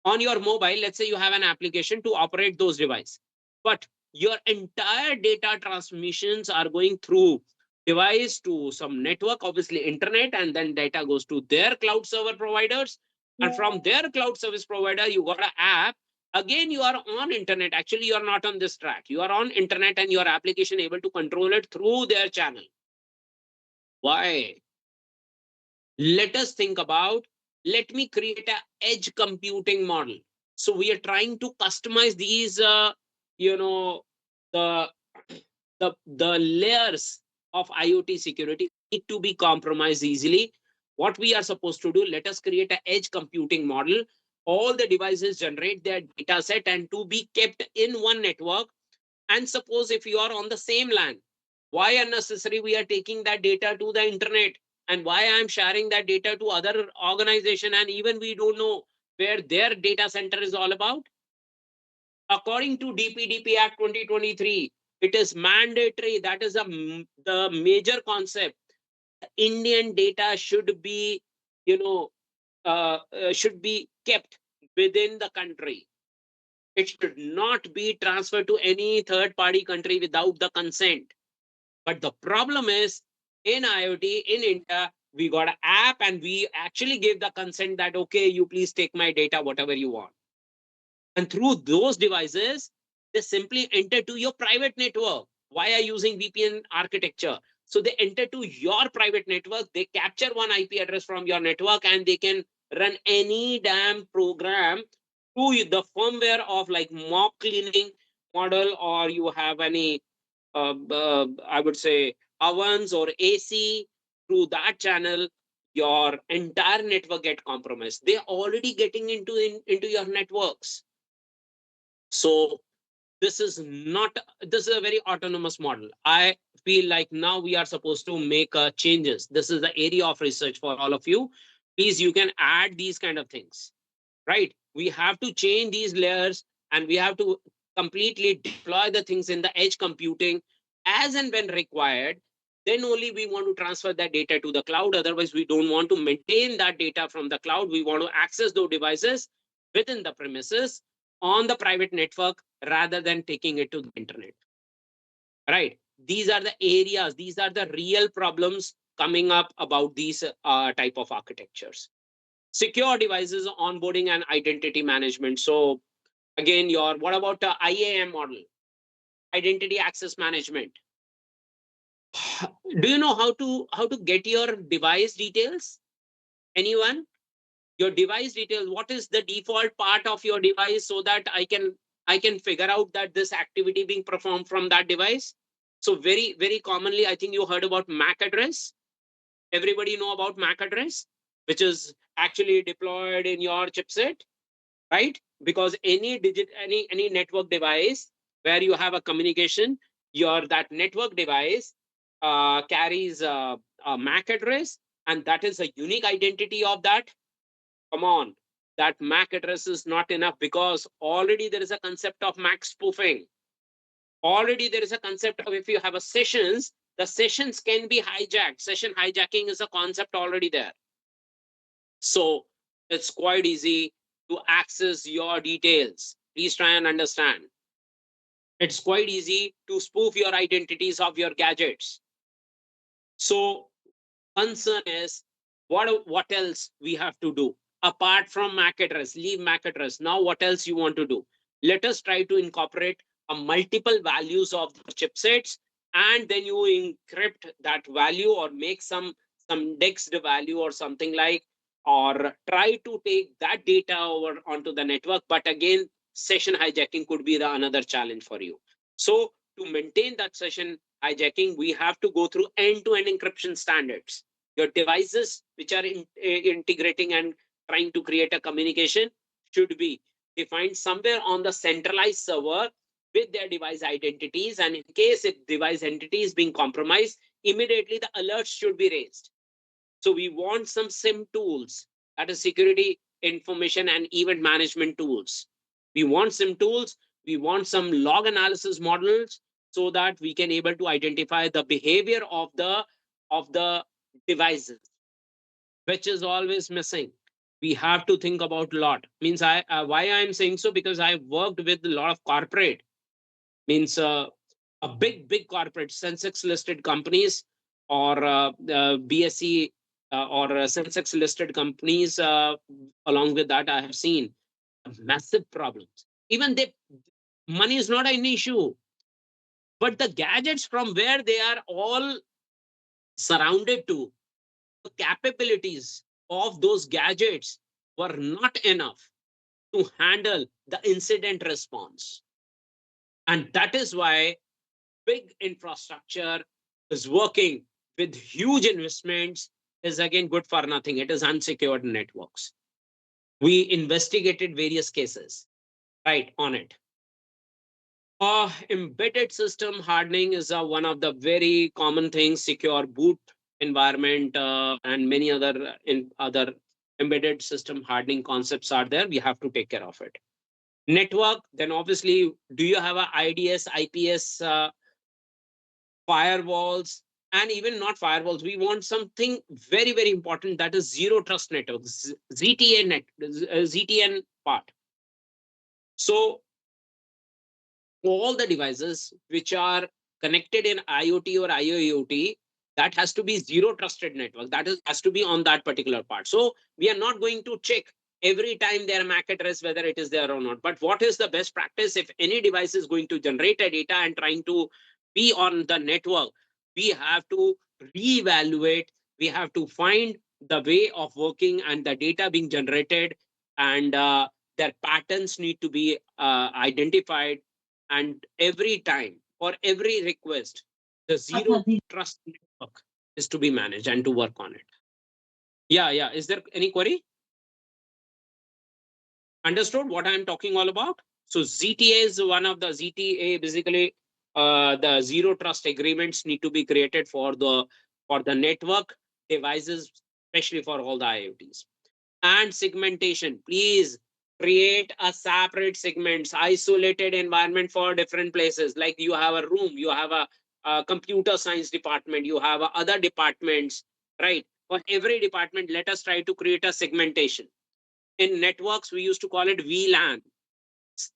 on your mobile. Let's say you have an application to operate those devices, but your entire data transmissions are going through device to some network, obviously internet, and then data goes to their cloud server providers, and from their cloud service provider you got an app. Again, you are on internet. Actually, you are not on this track, you are on internet, and your application able to control it through their channel. Why? Let us think about, let me create a edge computing model. So we are trying to customize these you know the the layers of IoT security need to be compromised easily. What we are supposed to do, let us create an edge computing model. All the devices generate their data set and to be kept in one network. And suppose if you are on the same LAN, why unnecessary we are taking that data to the internet, and why I'm sharing that data to other organization, and even we don't know where their data center is all about. According to DPDP Act 2023, It is mandatory. That is the major concept. Indian data should be, you know, should be kept within the country. It should not be transferred to any third party country without the consent. But the problem is, in IoT in India, we got an app and we actually gave the consent that, okay, you please take my data, whatever you want. And through those devices, they simply enter to your private network. Why are using VPN architecture? So they enter to your private network, they capture one IP address from your network, and they can run any damn program through the firmware of like mob cleaning model, or you have any, I would say, ovens or AC. Through that channel, your entire network get compromised. They're already getting into your networks. So this is a very autonomous model. I feel like now we are supposed to make changes. This is the area of research for all of you. Please, you can add these kind of things, right? We have to change these layers, and we have to completely deploy the things in the edge computing as and when required. Then only we want to transfer that data to the cloud. Otherwise, we don't want to maintain that data from the cloud. We want to access those devices within the premises on the private network rather than taking it to the internet, right? These are the areas, these are the real problems coming up about these type of architectures. Secure devices, onboarding and identity management. So again, what about the IAM model, identity access management? Do you know how to get your device details? Anyone? Your device details, what is the default part of your device, so that I can figure out that this activity being performed from that device? So very, very commonly, I think you heard about MAC address. Everybody know about MAC address, which is actually deployed in your chipset, right? Because any network device where you have a communication, that network device carries a MAC address, and that is a unique identity of that. Come on, that MAC address is not enough, because already there is a concept of MAC spoofing. Already there is a concept of, if you have a sessions, the sessions can be hijacked. Session hijacking is a concept already there. So it's quite easy to access your details. Please try and understand. It's quite easy to spoof your identities of your gadgets. So concern is, what else we have to do apart from MAC address? Leave MAC address. Now what else you want to do? Let us try to incorporate a multiple values of the chipsets, and then you encrypt that value, or make some indexed value or something like, or try to take that data over onto the network. But again, session hijacking could be the another challenge for you. So to maintain that session hijacking, we have to go through end-to-end encryption standards. Your devices which are integrating and trying to create a communication should be defined somewhere on the centralized server with their device identities. And in case if device entity is being compromised, immediately the alerts should be raised. So we want some SIM tools, that is security information and event management tools. We want SIM tools. We want some log analysis models, so that we can able to identify the behavior of the devices, which is always missing. We have to think about a lot. Means why I'm saying so, because I worked with a lot of corporate, means a big corporate Sensex listed companies, or BSE or Sensex listed companies. Along with that, I have seen massive problems. Even money is not an issue, but the gadgets from where they are all surrounded to, the capabilities of those gadgets were not enough to handle the incident response. And that is why big infrastructure is working with huge investments is again good for nothing. It is unsecured networks. We investigated various cases, right, on it. Embedded system hardening is one of the very common things. Secure boot environment and many other embedded system hardening concepts are there. We have to take care of it. Network, then obviously, do you have a IDS, IPS firewalls, and even not firewalls. We want something very, very important, that is zero trust networks, ZTN part. So all the devices which are connected in IoT or IIoT, that has to be zero trusted network. That has to be on that particular part. So we are not going to check every time their MAC address whether it is there or not. But what is the best practice? If any device is going to generate a data and trying to be on the network, we have to reevaluate. We have to find the way of working and the data being generated, and their patterns need to be identified, and every time, for every request, the zero trust network is to be managed and to work on it. Yeah. Is there any query? Understood what I'm talking all about? So ZTA is one of the ZTA, basically the zero trust agreements need to be created for the network devices, especially for all the IoTs. And segmentation, please create a separate segments, isolated environment for different places. Like you have a room, you have a computer science department, you have other departments, right? For every department, let us try to create a segmentation. In networks, we used to call it VLAN.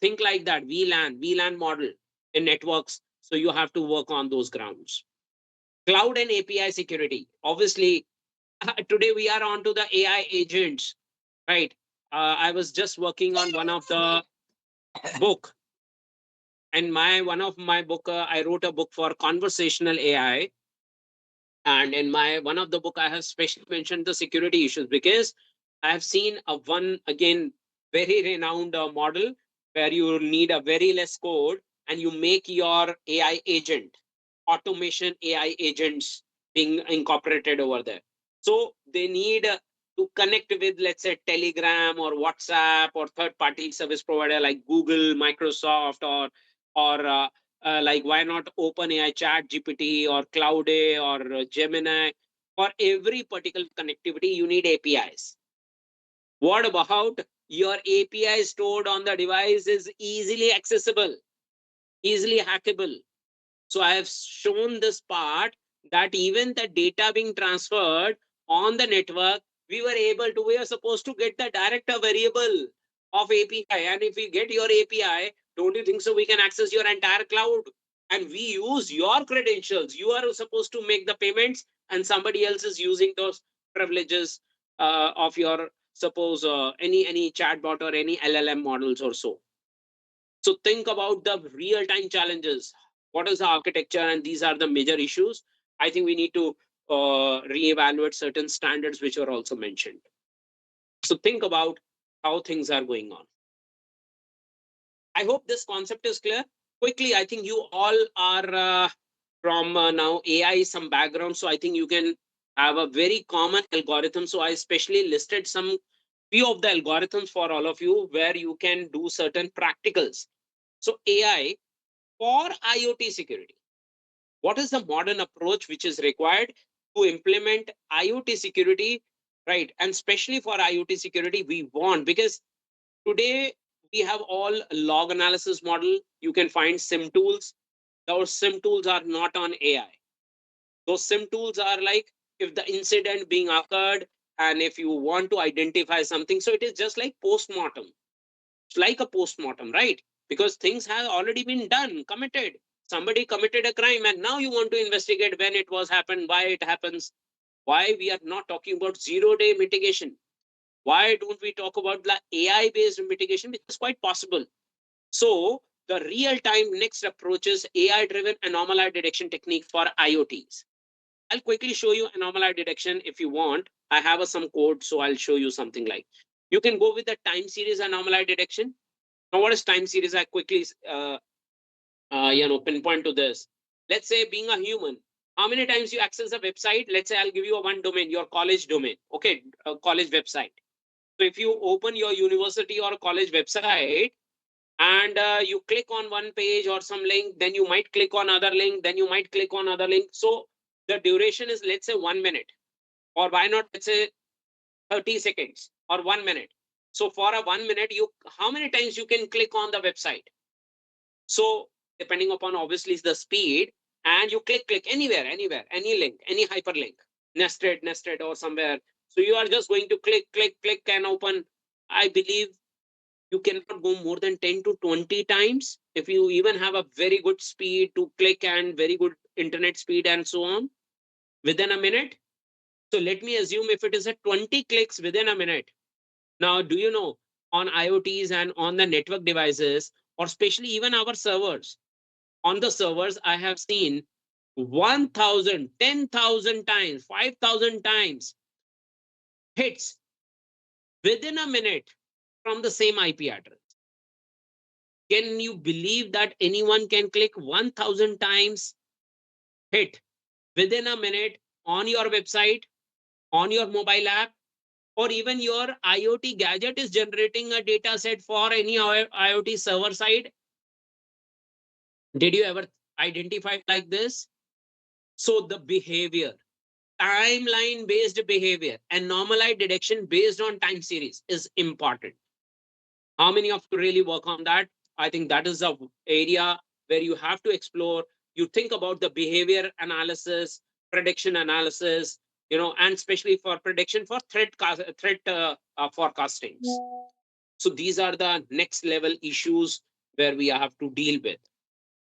Think like that, VLAN model in networks. So you have to work on those grounds. Cloud and API security, obviously. Today we are on to the AI agents, right? I was just working on one of the book, and my one of my book, I wrote a book for conversational AI, and in my one of the book I have specially mentioned the security issues, because I have seen a one again very renowned model where you need a very less code and you make your AI agent, automation AI agents being incorporated over there. So they need to connect with, let's say, Telegram or WhatsApp or third party service provider like Google, Microsoft, or like why not OpenAI, Chat GPT, or Cloud A, or Gemini? For every particular connectivity, you need APIs. What about your API stored on the device is easily accessible, easily hackable? So I have shown this part that even the data being transferred on the network, we are supposed to get the director variable of API. And if we get your API, don't you think so we can access your entire cloud? And we use your credentials. You are supposed to make the payments, and somebody else is using those privileges of your, suppose, any chatbot or any LLM models or so. So think about the real-time challenges. What is the architecture? And these are the major issues. I think we need to reevaluate certain standards which are also mentioned. So think about how things are going on. I hope this concept is clear. Quickly, I think you all are from now AI some background, so I think you can have a very common algorithm. So I especially listed some few of the algorithms for all of you where you can do certain practicals. So AI for IoT security. What is the modern approach which is required to implement IoT security, right? And especially for IoT security, we want, because today we have all log analysis model. You can find SIM tools. Those SIM tools are not on AI. Those SIM tools are like if the incident being occurred and if you want to identify something. So it is just like postmortem. It's like a postmortem, right? Because things have already been done, committed. Somebody committed a crime, and now you want to investigate when it was happened, why it happens. Why we are not talking about 0-day mitigation? Why don't we talk about the AI based mitigation, which is quite possible? So the real time next approach is AI driven anomaly detection technique for IoTs. I'll quickly show you anomaly detection if you want. I have some code, so I'll show you something like. You can go with the time series anomaly detection. Now, what is time series? I quickly pinpoint to this. Let's say being a human, how many times you access a website? Let's say I'll give you a one domain, your college domain. Okay, a college website. So if you open your university or college website and you click on one page or some link, then you might click on other link, then you might click on other link. So the duration is, let's say, 1 minute, or why not, let's say 30 seconds or 1 minute. So for a 1 minute, how many times you can click on the website? So depending upon obviously the speed and you click anywhere, any link, any hyperlink, nested or somewhere. So you are just going to click and open. I believe you cannot go more than 10 to 20 times if you even have a very good speed to click and very good internet speed and so on within a minute. So let me assume if it is a 20 clicks within a minute. Now, do you know, on IoTs and on the network devices, or especially even our servers, on the servers, I have seen 1,000, 10,000 times, 5,000 times hits within a minute from the same IP address. Can you believe that anyone can click 1,000 times hit within a minute on your website, on your mobile app, or even your IoT gadget is generating a data set for any IoT server side? Did you ever identify like this? So the behavior, timeline based behavior and normalized detection based on time series is important. How many of you really work on that? I think that is a area where you have to explore. You think about the behavior analysis, prediction analysis, and especially for prediction for threat forecasting. So these are the next level issues where we have to deal with.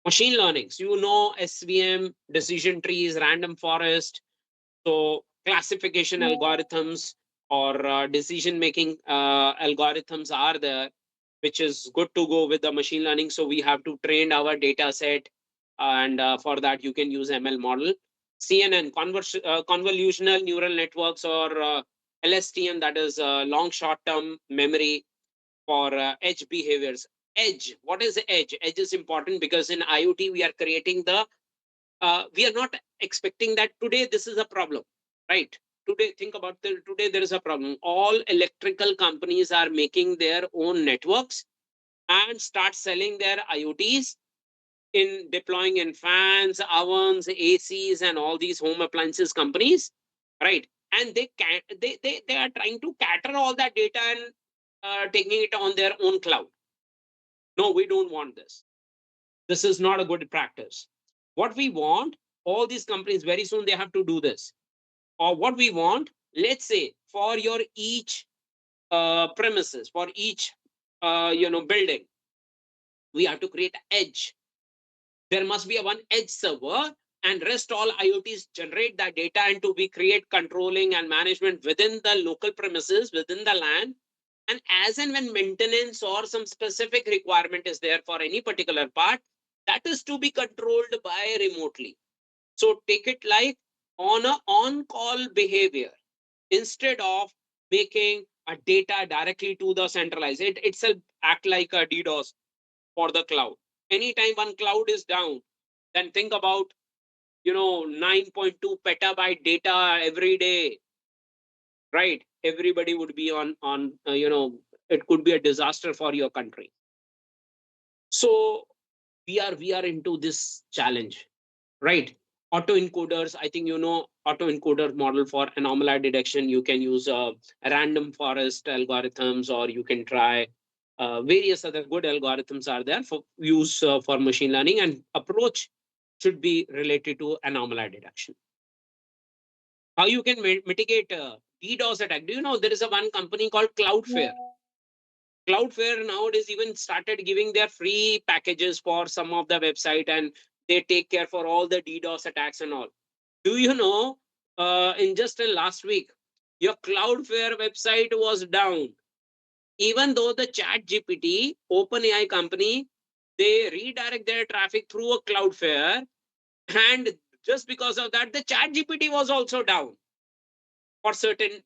Machine learnings, SVM, decision trees, random forest, so classification algorithms or decision making algorithms are there, which is good to go with the machine learning. So we have to train our data set, and for that you can use ML model. CNN, convolutional neural networks, or LSTM, that is long short term memory for edge behaviors. Edge, what is the edge? Edge is important because in IoT we are creating we are not expecting that today this is a problem, right? Today, think about today there is a problem. All electrical companies are making their own networks and start selling their IoTs in deploying in fans, ovens, ACs, and all these home appliances companies, right? And they are trying to cater all that data and taking it on their own cloud. No, we don't want this. This is not a good practice. What we want, all these companies very soon they have to do this. Or what we want, let's say for your each premises, for each building, we have to create an edge. There must be a one edge server, and rest all IoTs generate that data and to be create controlling and management within the local premises, within the LAN. And as and when maintenance or some specific requirement is there for any particular part, that is to be controlled by remotely. So take it like on a on-call behavior instead of making a data directly to the centralized. It itself act like a DDoS for the cloud. Anytime one cloud is down, then think about 9.2 petabyte data every day, right? Everybody would be on it could be a disaster for your country. So we are into this challenge, right? Autoencoders, I think autoencoder model for anomaly detection. You can use random forest algorithms, or you can try various other good algorithms are there for use for machine learning, and approach should be related to anomaly detection. How you can mitigate DDoS attack? Do you know there is a one company called Cloudflare? Cloudflare nowadays even started giving their free packages for some of the website, and they take care for all the DDoS attacks and all. Do you know, in just last week, your Cloudflare website was down, even though the Chat GPT, OpenAI company, they redirect their traffic through a Cloudflare, and just because of that, the Chat GPT was also down for certain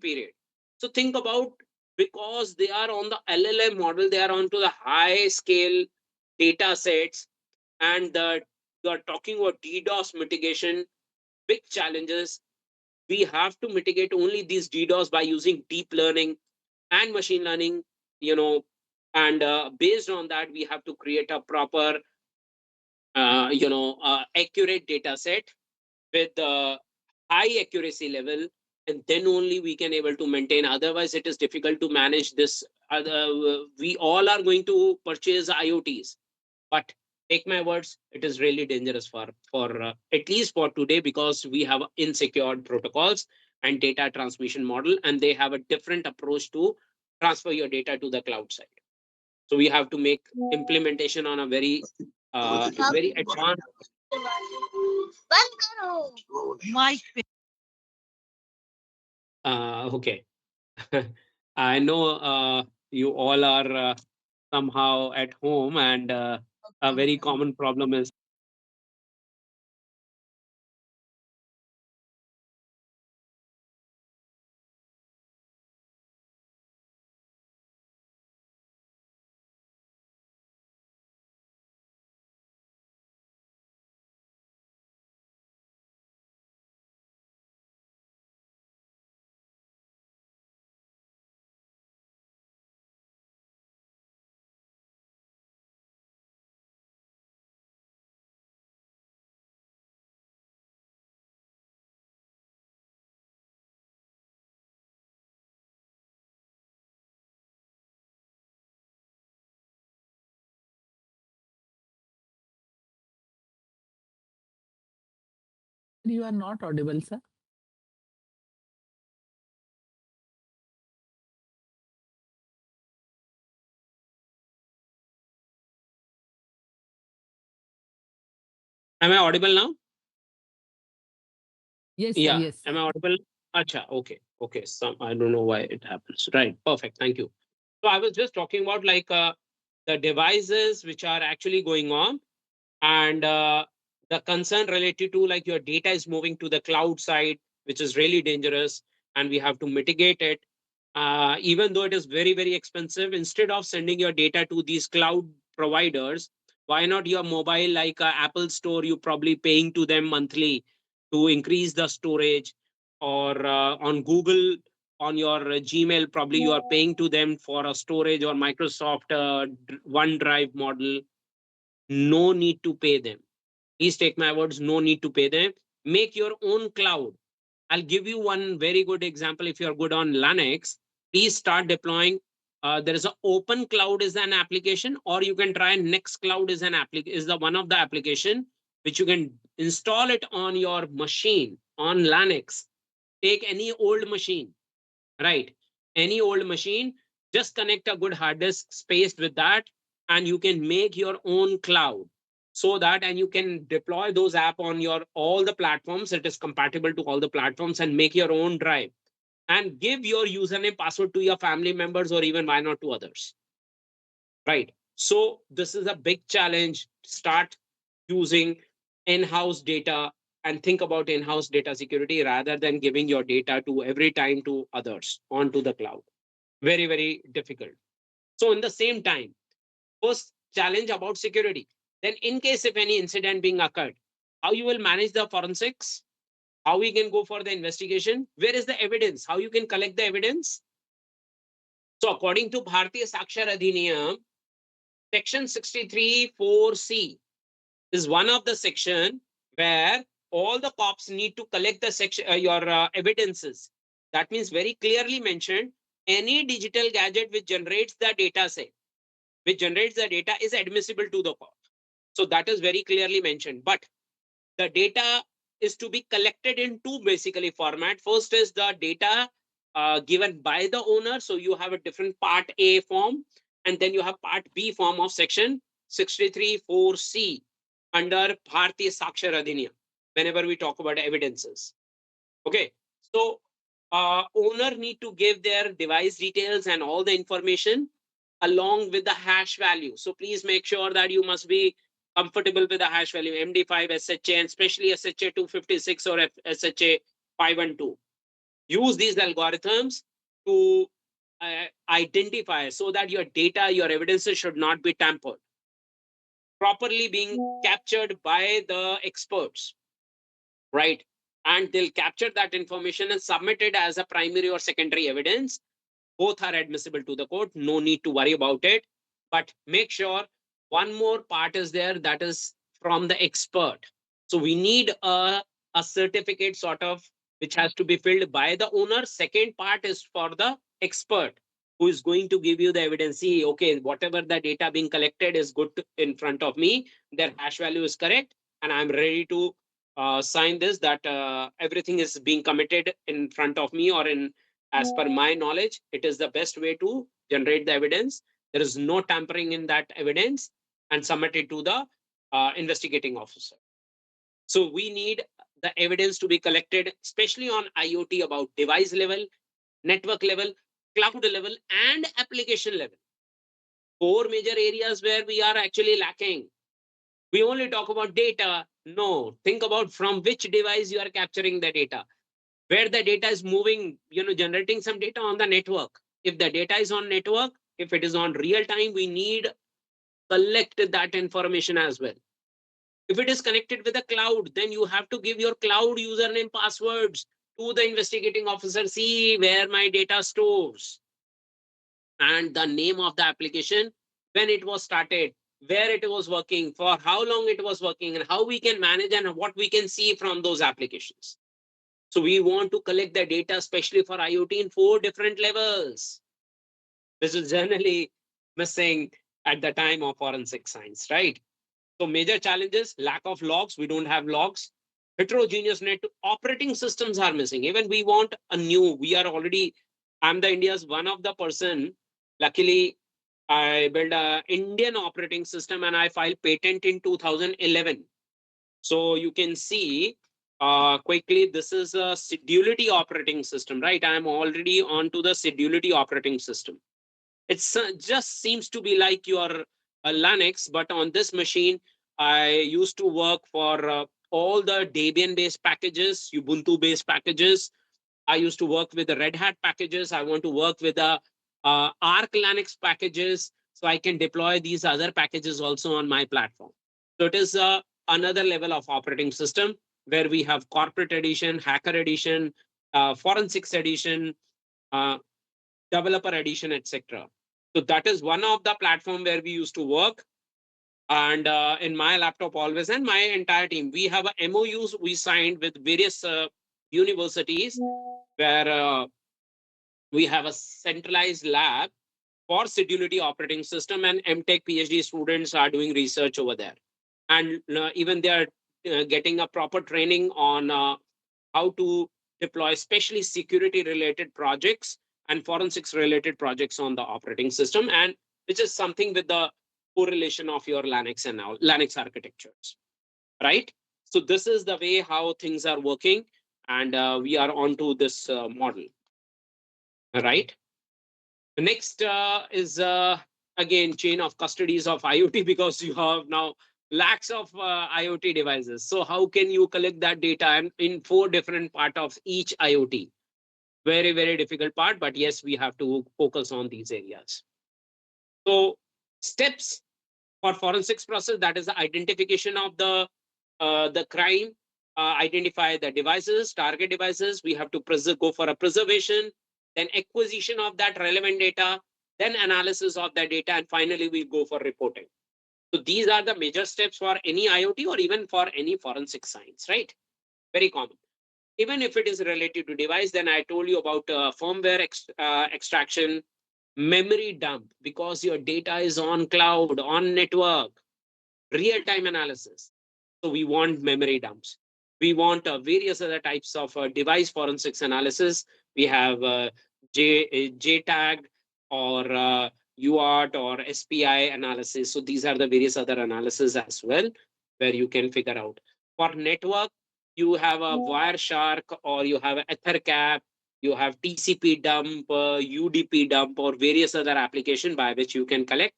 period. So think about, because they are on the LLM model, they are onto the high scale data sets, and you are talking about DDoS mitigation, big challenges. We have to mitigate only these DDoS by using deep learning and machine learning, and based on that, we have to create a proper, accurate data set with high accuracy level, and then only we can able to maintain. Otherwise, it is difficult to manage this. We all are going to purchase IoTs, but Take my words, it is really dangerous for at least for today, because we have insecure protocols and data transmission model, and they have a different approach to transfer your data to the cloud side. So we have to make implementation on a very advanced. Okay. I know you all are somehow at home, and a very common problem is. You are not audible, sir. Am I audible now? Yes, sir. Yeah. Yes, Am sir. I audible? Acha, okay. Okay. Some, I don't know why it happens. Right. Perfect. Thank you. So I was just talking about like the devices which are actually going on, and the concern related to like your data is moving to the cloud side, which is really dangerous, and we have to mitigate it. Even though it is very expensive, instead of sending your data to these cloud providers, why not your mobile, like Apple Store, you probably paying to them monthly to increase the storage, or on Google, on your Gmail, probably you are paying to them for a storage, or Microsoft OneDrive model. No need to pay them. Please take my words, no need to pay them. Make your own cloud. I'll give you one very good example. If you're good on Linux, please start deploying. There is an open cloud is an application, or you can try Nextcloud is an is the one of the application which you can install it on your machine on Linux. Take any old machine, right? Any old machine, just connect a good hard disk space with that, and you can make your own cloud. So that, and you can deploy those app on your all the platforms. It is compatible to all the platforms, and make your own drive, and give your username password to your family members, or even why not to others, right? So this is a big challenge. Start using in-house data, and think about in-house data security rather than giving your data to every time to others onto the cloud. Very difficult. So in the same time, first challenge about security. Then in case if any incident being occurred, how you will manage the forensics, how we can go for the investigation, where is the evidence, how you can collect the evidence. So according to Bharatiya Sakshar Adhiniyam, section 63(4)(c) is one of the section where all the cops need to collect the section your evidences. That means very clearly mentioned, any digital gadget which generates the data, say, which generates the data is admissible to the court. So that is very clearly mentioned. But the data is to be collected in two basically format. First is the data given by the owner. So you have a different part A form, and then you have part B form of section 63(4)(c) under Bharatiya Sakshar Adhiniyam, whenever we talk about evidences. Okay. So owner need to give their device details and all the information along with the hash value. So please make sure that you must be comfortable with the hash value, MD5, SHA, and especially SHA 256 or SHA 512. Use these algorithms to identify, so that your data, your evidences should not be tampered, properly being captured by the experts, right? And they'll capture that information and submit it as a primary or secondary evidence. Both are admissible to the court. No need to worry about it. But make sure one more part is there, that is from the expert. So we need a certificate sort of, which has to be filled by the owner. Second part is for the expert. who is going to give you the evidence. See, okay, whatever the data being collected is good in front of me, their hash value is correct, and I'm ready to sign this, that everything is being committed in front of me, or in as per my knowledge, it is the best way to generate the evidence. There is no tampering in that evidence, and submit it to the investigating officer. So we need the evidence to be collected, especially on IoT, about device level, network level, cloud level, and application level. Four major areas where we are actually lacking. We only talk about data. No, think about from which device you are capturing the data, where the data is moving, generating some data on the network. If the data is on network, if it is on real time, we need collect that information as well. If it is connected with the cloud, then you have to give your cloud username passwords to the investigating officer. See where my data stores, and the name of the application, when it was started, where it was working, for how long it was working, and how we can manage and what we can see from those applications. So we want to collect the data, especially for IoT, in 4 different levels. This is generally missing at the time of forensic science, right? So major challenges: lack of logs. We don't have logs. Heterogeneous net operating systems are missing. Even we want a new, we are already, I'm the India's one of the person. Luckily, I built a Indian operating system and I filed patent in 2011. So you can see quickly, this is a Sedulity operating system, right? I'm already onto the Sedulity operating system. It's just seems to be like your Linux, but on this machine, I used to work for all the Debian-based packages, Ubuntu-based packages. I used to work with the Red Hat packages. I want to work with the Arch Linux packages, so I can deploy these other packages also on my platform. So it is another level of operating system where we have corporate edition, hacker edition, forensics edition, uh, developer edition, etc. So that is one of the platform where we used to work. And in my laptop always, and my entire team, we have a MOUs we signed with various universities, where we have a centralized lab for Sedulity operating system, and MTech PhD students are doing research over there. And even they are getting a proper training on how to deploy, especially security related projects and forensics related projects on the operating system, and which is something with the correlation of your Linux and now Linux architectures, right? So this is the way how things are working, and we are onto this model, right? The next is again chain of custodies of IoT, because you have now lakhs of IoT devices. So how can you collect that data, and in 4 different part of each IoT? Very, very difficult part, but yes, we have to focus on these areas. So steps for forensics process, that is the identification of the crime, identify the devices, target devices. We have to go for a preservation, then acquisition of that relevant data, then analysis of that data, and finally we go for reporting. So these are the major steps for any IoT or even for any forensic science, right? Very common. Even if it is related to device, then I told you about firmware extraction, memory dump, because your data is on cloud, on network, real-time analysis. So we want memory dumps. We want various other types of device forensics analysis. We have JTAG or UART or SPI analysis. So these are the various other analysis as well, where you can figure out. For network, you have a Wireshark, or you have EtherCap, you have TCP dump, UDP dump, or various other application by which you can collect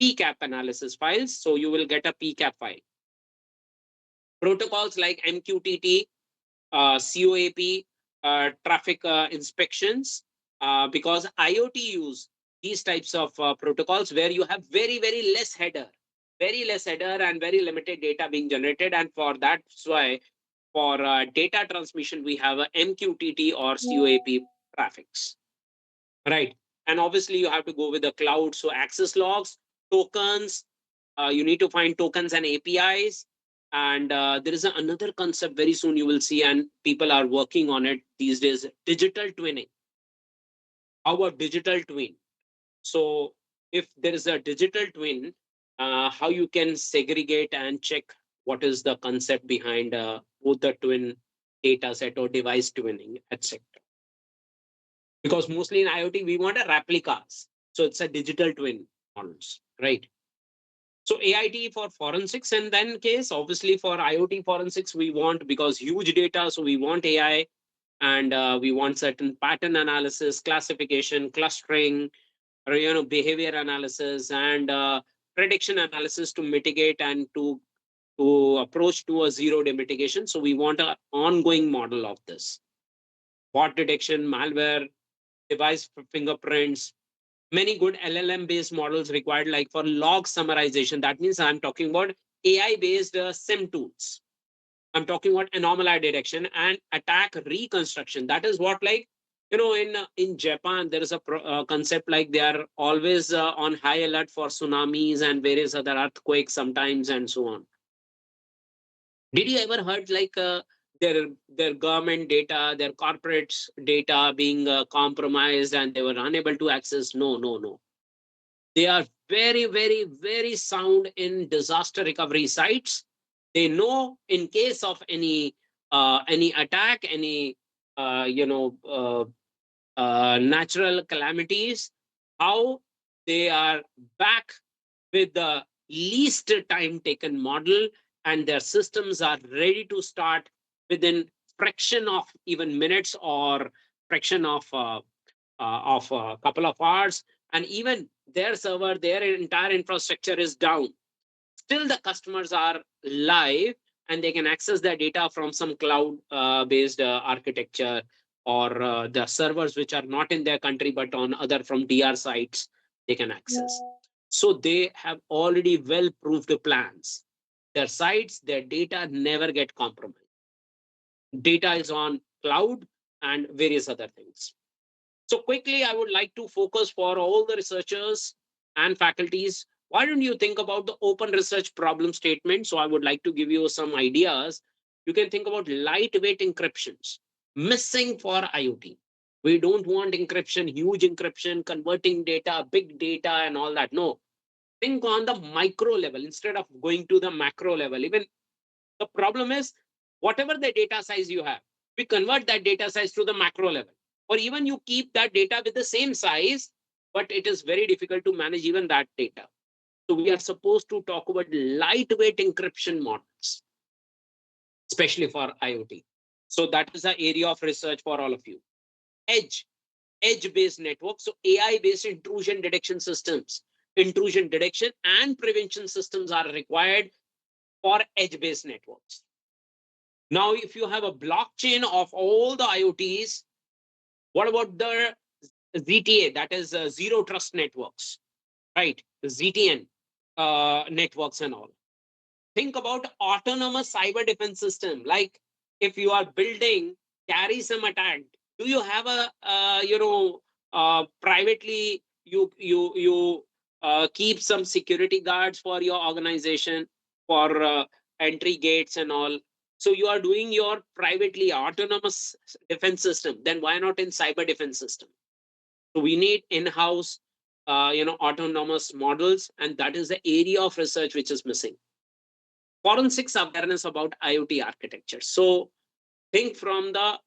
PCAP analysis files. So you will get a PCAP file. Protocols like MQTT, COAP, traffic inspections, because IoT use these types of protocols where you have very, very less header and very limited data being generated. And for that's why for data transmission, we have a MQTT or COAP traffics, right? And obviously you have to go with the cloud. So access logs, tokens, you need to find tokens and APIs. And there is another concept very soon you will see, and people are working on it these days, digital twinning. How about digital twin? So if there is a digital twin, how you can segregate and check what is the concept behind both the twin data set or device twinning, etc. Because mostly in IoT, we want a replicas. So it's a digital twin models, right? So AIT for forensics, and then case, obviously for IoT forensics, we want, because huge data, so we want AI, and we want certain pattern analysis, classification, clustering, or, behavior analysis, and prediction analysis to mitigate and to approach to a zero day mitigation. So we want an ongoing model of this. Bot detection, malware, device fingerprints, many good LLM based models required, like for log summarization. That means I'm talking about AI based SIM tools. I'm talking about anomaly detection and attack reconstruction. That is what, like, in Japan, there is a concept like they are always on high alert for tsunamis and various other earthquakes sometimes and so on. Did you ever heard like their government data, their corporate data being compromised and they were unable to access? No, no, no. They are very, very, very sound in disaster recovery sites. They know in case of any attack, any natural calamities, how they are back with the least time taken model, and their systems are ready to start within fraction of even minutes or fraction of a couple of hours. And even their server, their entire infrastructure is down, still the customers are live and they can access their data from some cloud based architecture, or the servers which are not in their country but on other from DR sites they can access. So they have already well proved plans. Their sites, their data never get compromised. Data is on cloud and various other things. So quickly, I would like to focus for all the researchers and faculties. Why don't you think about the open research problem statement? So I would like to give you some ideas. You can think about lightweight encryptions, missing for IoT. We don't want encryption, huge encryption, converting data, big data, and all that. No, think on the micro level instead of going to the macro level. Even the problem is, whatever the data size you have, we convert that data size to the macro level. Or even you keep that data with the same size, but it is very difficult to manage even that data. So we are supposed to talk about lightweight encryption models, especially for IoT. So that is the area of research for all of you. Edge, edge-based networks. So AI-based intrusion detection systems. Intrusion detection and prevention systems are required for edge-based networks. Now, if you have a blockchain of all the IoTs, what about the ZTA, that is zero trust networks, right? ZTN networks and all. Think about autonomous cyber defense system. Like if you are building, carry some attack, do you have a, privately, you keep some security guards for your organization, for entry gates and all. So you are doing your privately autonomous defense system. Then why not in cyber defense system? So we need in-house, autonomous models, and that is the area of research which is missing. Forensics awareness about IoT architecture. So think from the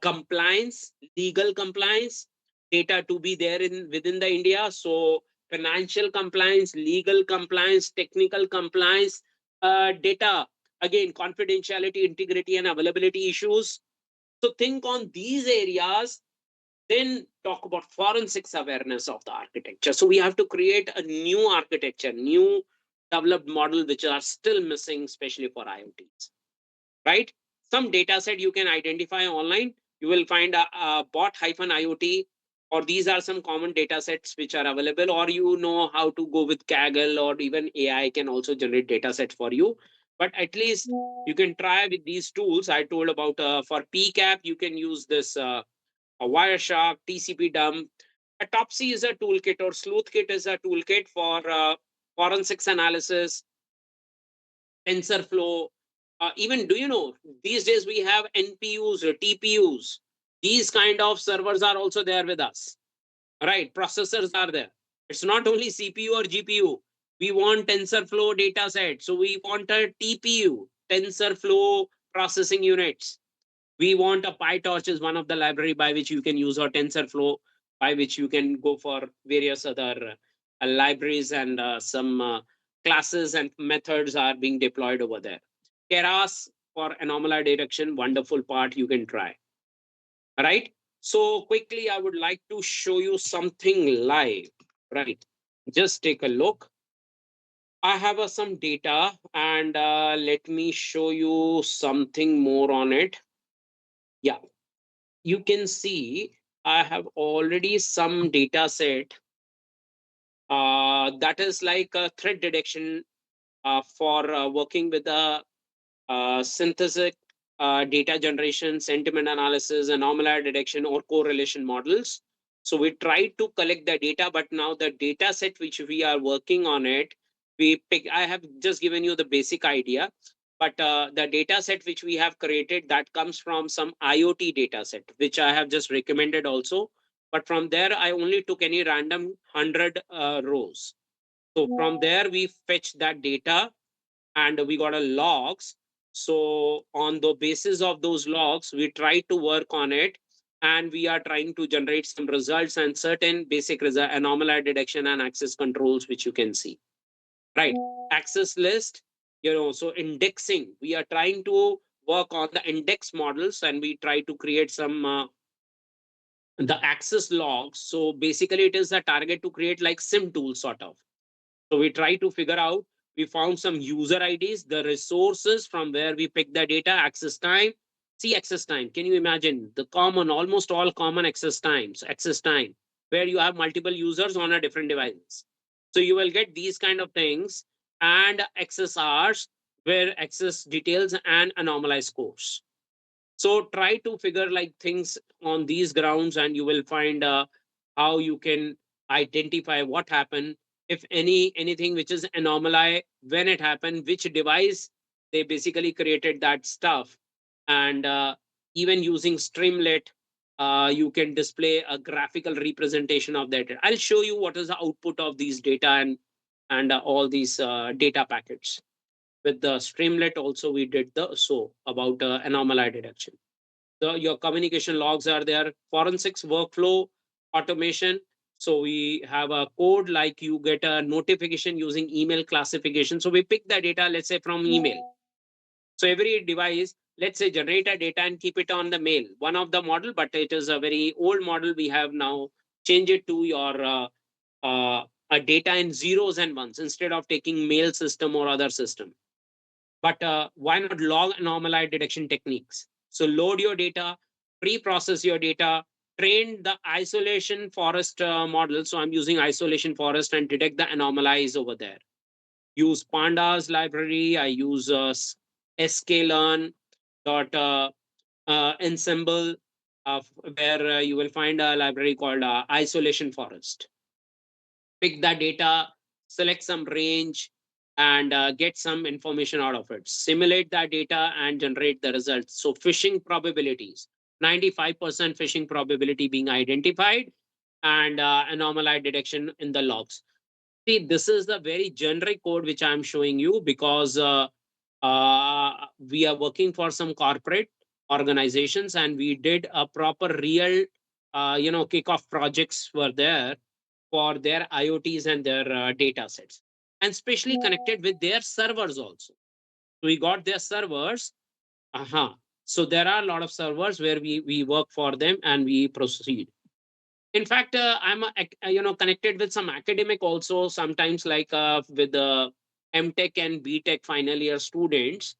compliance, legal compliance, data to be there in within the India. So financial compliance, legal compliance, technical compliance, data, again, confidentiality, integrity, and availability issues. So think on these areas, then talk about forensics awareness of the architecture. So we have to create a new architecture, new developed model, which are still missing, especially for IoTs, right? Some data set you can identify online. You will find a bot-IoT, or these are some common data sets which are available, or you know how to go with Kaggle, or even AI can also generate data sets for you. But at least you can try with these tools. I told about for PCAP, you can use this a Wireshark, TCP dump. A Topsy is a toolkit, or Sleuthkit is a toolkit for forensics analysis, TensorFlow. Even, do you know, these days we have NPUs or TPUs. These kind of servers are also there with us. right? Processors are there. It's not only CPU or GPU. We want TensorFlow data set. So we want a TPU, TensorFlow processing units. We want a PyTorch is one of the library by which you can use, or TensorFlow by which you can go for various other libraries, and some classes and methods are being deployed over there. Keras for anomaly detection, wonderful part you can try, right? So quickly, I would like to show you something live, right? Just take a look. I have some data, and let me show you something more on it. Yeah, you can see I have already some data set that is like a threat detection for working with the synthetic data generation, sentiment analysis, anomaly detection, or correlation models. So we try to collect the data, but now the data set which we are working on it, we pick. I have just given you the basic idea, but the data set which we have created, that comes from some IoT data set, which I have just recommended also. But from there, I only took any random 100 rows. So from there, we fetch that data, and we got a logs. So on the basis of those logs, we try to work on it, and we are trying to generate some results and certain basic anomaly detection and access controls, which you can see, right? Access list, so indexing, we are trying to work on the index models, and we try to create some the access logs. So basically it is a target to create like sim tool sort of. So we try to figure out, we found some user IDs, the resources from where we pick the data, access time. See, access time. Can you imagine the common, almost all common access time, where you have multiple users on a different devices. So you will get these kind of things, and access hours, where access details and anomaly scores. So try to figure like things on these grounds, and you will find how you can identify what happened, if anything which is anomaly, when it happened, which device they basically created that stuff. And even using Streamlit, you can display a graphical representation of that. I'll show you what is the output of these data, and all these data packets. With the Streamlit also, we did the so about anomaly detection. Your communication logs are there. Forensics workflow automation. So we have a code, like you get a notification using email classification. So we pick the data, let's say from email. So every device, let's say, generate a data and keep it on the mail, one of the model, but it is a very old model. We have now changed it to your a data in zeros and ones instead of taking mail system or other system. But why not log anomaly detection techniques? So load your data, pre-process your data, train the isolation forest model. So I'm using isolation forest and detect the anomalies over there. Use pandas library. I use sklearn dot ensemble, where you will find a library called isolation forest. Pick that data, select some range, and get some information out of it. Simulate that data and generate the results. So phishing probabilities, 95% phishing probability being identified, and anomaly detection in the logs. See, this is the very generic code which I'm showing you, because we are working for some corporate organizations, and we did a proper real, kickoff projects were there for their IoTs and their data sets, and especially connected with their servers also. So we got their servers. So there are a lot of servers where we work for them and we proceed. In fact, I'm connected with some academic also sometimes, like with the MTech and BTech final year students.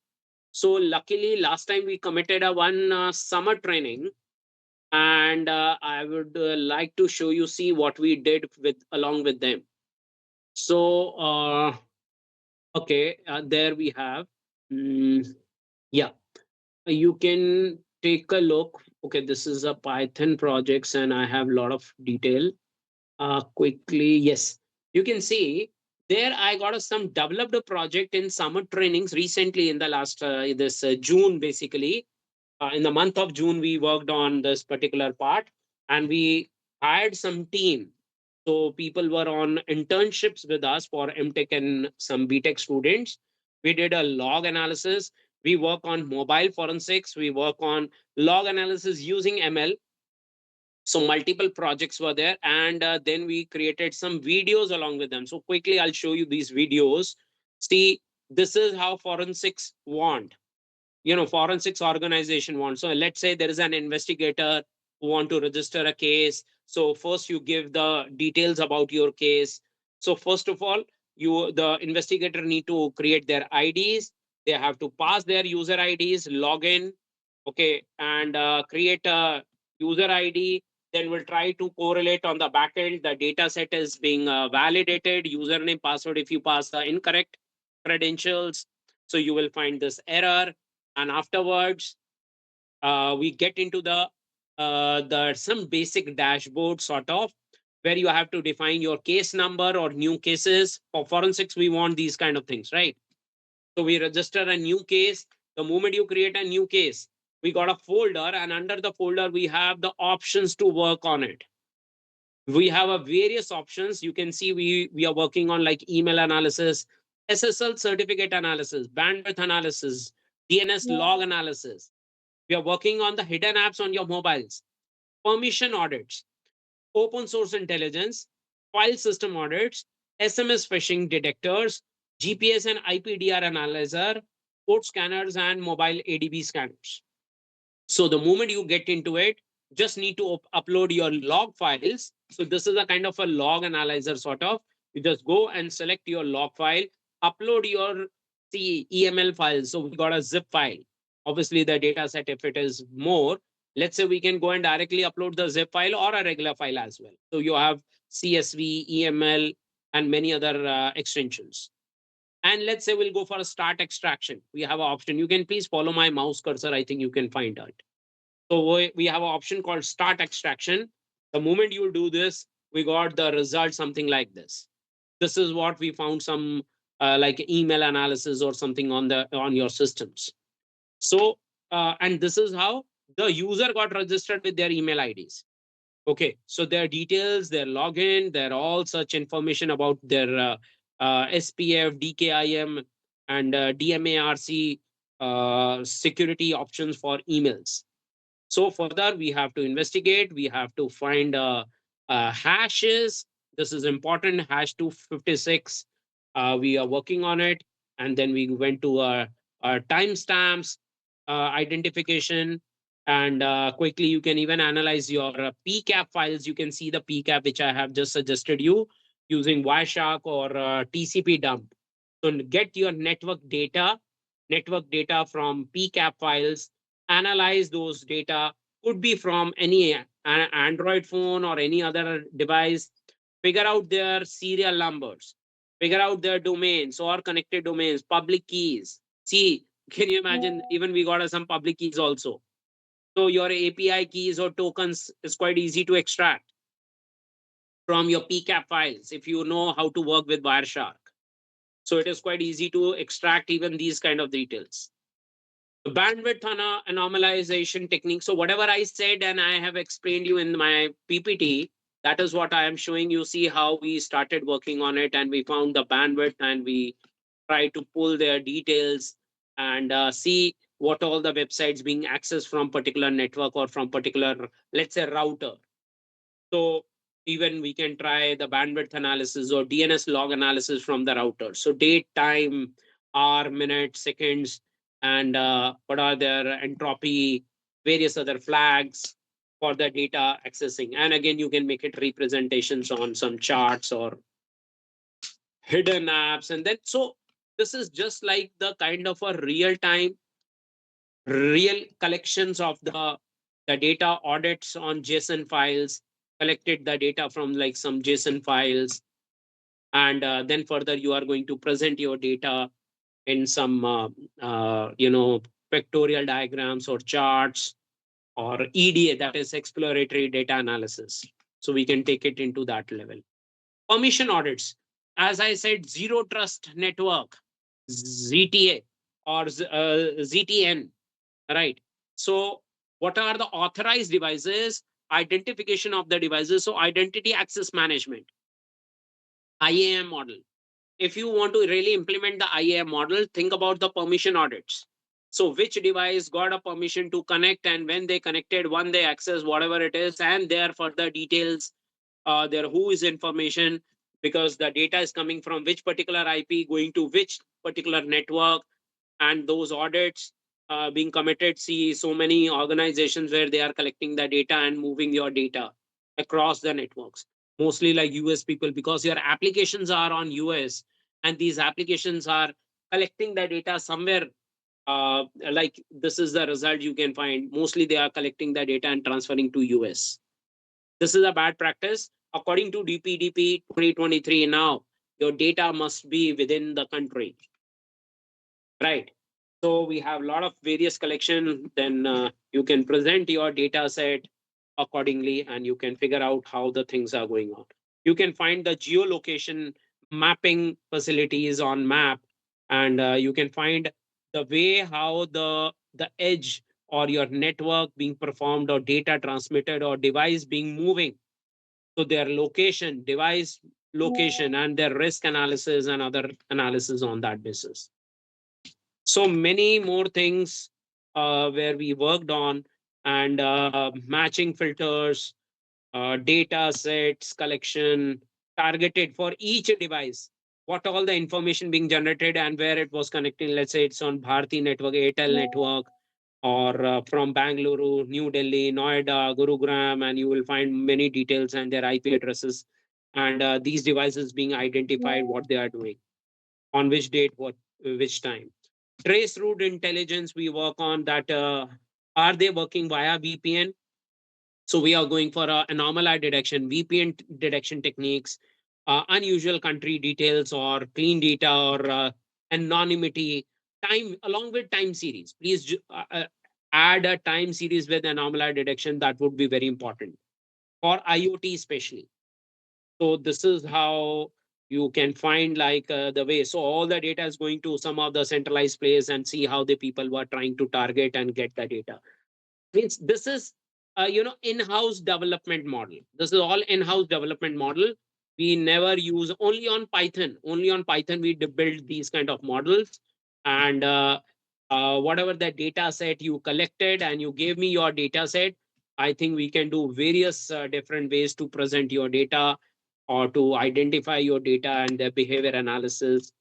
So luckily, last time we committed a one summer training, and I would like to show you, see what we did with along with them. So, okay, there we have. Yeah, you can take a look. Okay, this is a Python projects, and I have a lot of detail. Quickly, yes, you can see there. I got some developed a project in summer trainings recently in the last this June, basically. In the month of June, we worked on this particular part, and we hired some team. So people were on internships with us for MTech and some BTech students. We did a log analysis. We work on mobile forensics. We work on log analysis using ML. So multiple projects were there, and then we created some videos along with them. So quickly, I'll show you these videos. See, this is how forensics want, forensics organization wants. So let's say there is an investigator who want to register a case. So first you give the details about your case. So first of all, the investigator need to create their IDs. They have to pass their user IDs, log in, okay, and create a user ID. Then we'll try to correlate on the backend. The data set is being validated, username, password. If you pass the incorrect credentials, so you will find this error. And afterwards we get into the some basic dashboard sort of, where you have to define your case number or new cases. For forensics, we want these kind of things, right? So we register a new case. The moment you create a new case, we got a folder, and under the folder we have the options to work on it. We have a various options. You can see we are working on like email analysis, SSL certificate analysis, bandwidth analysis, DNS log analysis. We are working on the hidden apps on your mobiles, permission audits, open source intelligence, file system audits, SMS phishing detectors, GPS and IPDR analyzer, port scanners, and mobile ADB scanners. So the moment you get into it, just need to upload your log files. So this is a kind of a log analyzer sort of. You just go and select your log file, upload your EML files. So we got a zip file. Obviously, the data set, if it is more, let's say we can go and directly upload the zip file or a regular file as well. So you have CSV, EML, and many other extensions. And let's say we'll go for a start extraction. We have an option. You can please follow my mouse cursor. I think you can find it. So we have an option called start extraction. The moment you do this, we got the result something like this. This is what we found, some like email analysis or something on your systems. So and this is how the user got registered with their email IDs. Okay, so their details, their login, their all such information about their SPF, DKIM, and DMARC security options for emails. So further, we have to investigate. We have to find hashes. This is important. Hash 256. We are working on it. And then we went to timestamps, identification. And quickly, you can even analyze your PCAP files. You can see the PCAP, which I have just suggested you using Wireshark or TCP dump. So get your network data from PCAP files, analyze those data, could be from any Android phone or any other device, figure out their serial numbers, figure out their domains or connected domains, public keys. See, can you imagine? Even we got some public keys also. So your API keys or tokens is quite easy to extract from your PCAP files if you know how to work with Wireshark. So it is quite easy to extract even these kind of details. Bandwidth anomalization technique. So whatever I said and I have explained you in my PPT, that is what I am showing you. See how we started working on it, and we found the bandwidth, and we try to pull their details and see what all the websites being accessed from particular network or from particular, let's say, router. So even we can try the bandwidth analysis or DNS log analysis from the router. So date, time, hour, minute, seconds, and what are their entropy, various other flags for the data accessing. And again, you can make it representations on some charts or hidden apps. And then, so this is just like the kind of a real collections of the data audits on JSON files, collected the data from like some JSON files, and then further you are going to present your data in some pictorial diagrams or charts or EDA, that is exploratory data analysis. So we can take it into that level. Permission audits, as I said, zero trust network, ZTA or ZTN, right? So what are the authorized devices? identification of the devices. So identity access management, IAM model. If you want to really implement the IAM model, think about the permission audits. So which device got a permission to connect, and when they connected, when they access whatever it is, and their further details, their who is information, because the data is coming from which particular IP going to which particular network, and those audits being committed. See, so many organizations where they are collecting the data and moving your data across the networks, mostly like US people, because your applications are on US, and these applications are collecting the data somewhere. Like this is the result you can find. Mostly they are collecting the data and transferring to US. This is a bad practice. According to DPDP 2023, now your data must be within the country, right? So we have a lot of various collection. Then you can present your data set accordingly, and you can figure out how the things are going on. You can find the geolocation mapping facilities on map, and you can find the way how the edge or your network being performed, or data transmitted, or device being moving. So their location, device location, and their risk analysis and other analysis on that basis. So many more things where we worked on, and matching filters, data sets collection, targeted for each device, what all the information being generated and where it was connecting. Let's say it's on Bharti network, Airtel network, or from Bangalore, New Delhi, Noida, Gurugram, and you will find many details and their IP addresses, and these devices being identified, what they are doing, on which date, what, which time. Trace route intelligence we work on that. Are they working via VPN? So we are going for anomaly detection, VPN detection techniques, unusual country details, or clean data, or anonymity, time, along with time series. Please add a time series with anomaly detection. That would be very important for IoT especially. So this is how you can find like the way. So all the data is going to some of the centralized place, and see how the people were trying to target and get the data. Means this is in-house development model. This is all in-house development model. We never use, only on Python we build these kind of models. And whatever the data set you collected and you gave me your data set, I think we can do various different ways to present your data, or to identify your data and their behavior analysis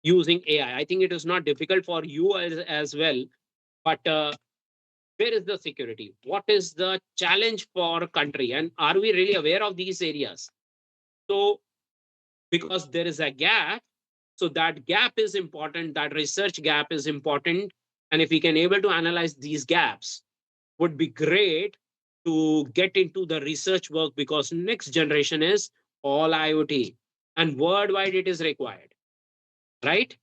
using AI. I think it is not difficult for you as well. But where is the security? What is the challenge for country? And are we really aware of these areas? So because there is a gap, so that gap is important, that research gap is important. And if we can able to analyze these gaps, would be great to get into the research work, because next generation is all IoT, and worldwide it is required, right?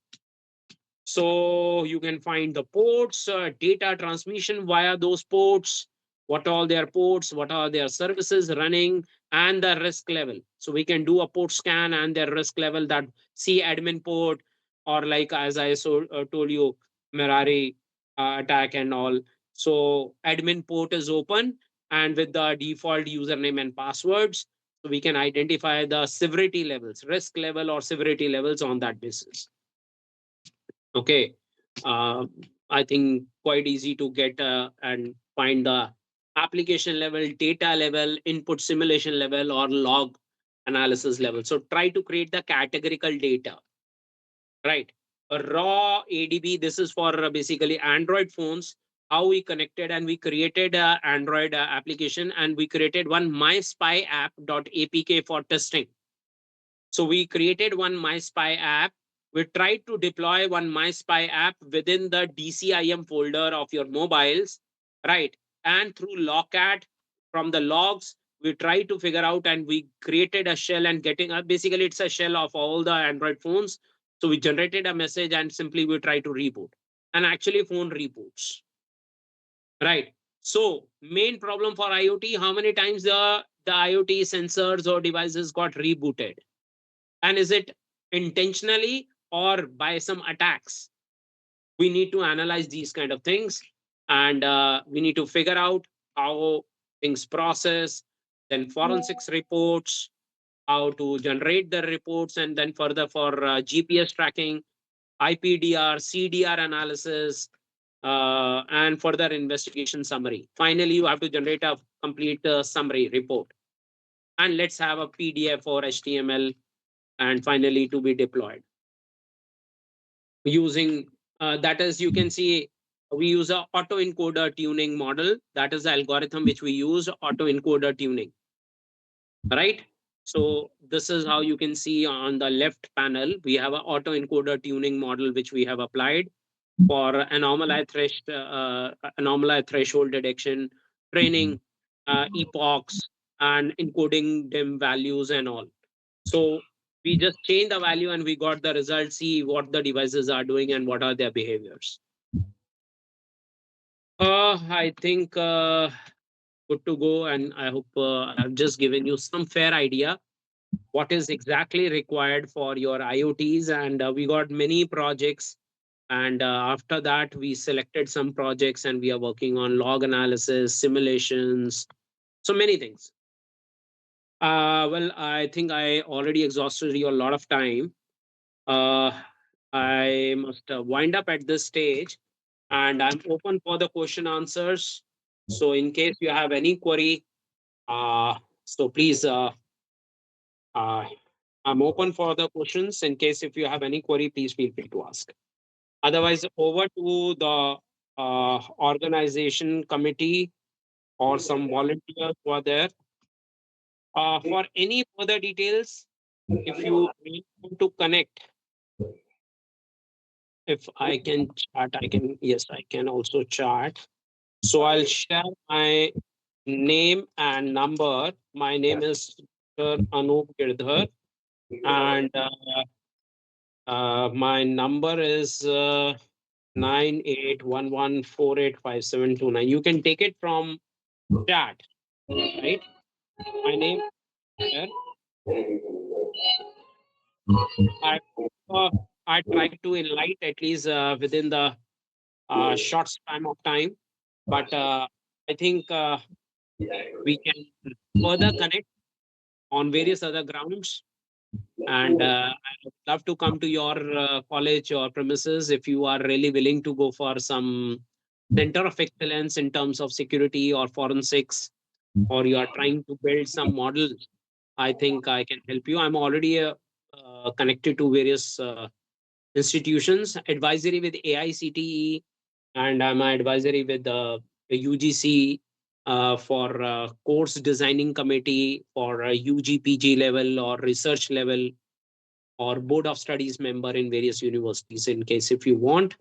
So you can find the ports, data transmission via those ports, what all their ports, what are their services running, and the risk level. So we can do a port scan and their risk level, that see admin port, or like as I told you, Merari attack and all. So admin port is open, and with the default username and passwords, so we can identify the severity levels, risk level or severity levels on that basis. Okay. Uh, I think quite easy to get and find the application level, data level, input simulation level, or log analysis level. So try to create the categorical data, right? A raw ADB, this is for basically Android phones. How we connected, and we created a Android application, and we created one my spy app.apk for testing. So we created one My Spy app. We tried to deploy one My Spy app within the DCIM folder of your mobiles, right? And through Logcat, from the logs, we tried to figure out, and we created a shell, and getting basically it's a shell of all the Android phones. So we generated a message, and simply we try to reboot. And actually phone reboots, right? So main problem for IoT, how many times the IoT sensors or devices got rebooted? And is it intentionally or by some attacks? We need to analyze these kind of things, and we need to figure out how things process, then forensics reports, how to generate the reports, and then further for GPS tracking, IPDR, CDR analysis, and further investigation summary. Finally, you have to generate a complete summary report. And let's have a PDF or HTML, and finally to be deployed using that is, you can see we use a autoencoder tuning model. That is the algorithm which we use, autoencoder tuning, right? So this is how you can see on the left panel. We have an autoencoder tuning model which we have applied for anomaly threshold detection, training epochs, and encoding them values and all. So we just change the value and we got the result, see what the devices are doing and what are their behaviors. I think good to go, and I hope I've just given you some fair idea what is exactly required for your IoTs. And we got many projects. And after that, we selected some projects and we are working on log analysis, simulations, so many things. Well, I think I already exhausted you a lot of time. Uh, I must wind up at this stage, and I'm open for the question answers. So, in case you have any query, so please, uh, I'm open for the questions. In case if you have any query, please feel free to ask. Otherwise, over to the organization committee or some volunteers who are there. For any further details, if you really want to connect, if I can chat, I can, yes, I can also chat. So I'll share my name and number. My name is Dr. Anup Girdhar, and my number is 9811485729. You can take it from chat, right? My name here. I I try to enlighten at least within the short span of time, but I think we can further connect on various other grounds. And I would love to come to your college or premises if you are really willing to go for some center of excellence in terms of security or forensics, or you are trying to build some models. I think I can help you. I'm already connected to various institutions, advisory with AICTE, and I'm an advisory with the UGC for course designing committee for UGPG level or research level, or board of studies member in various universities. In case if you want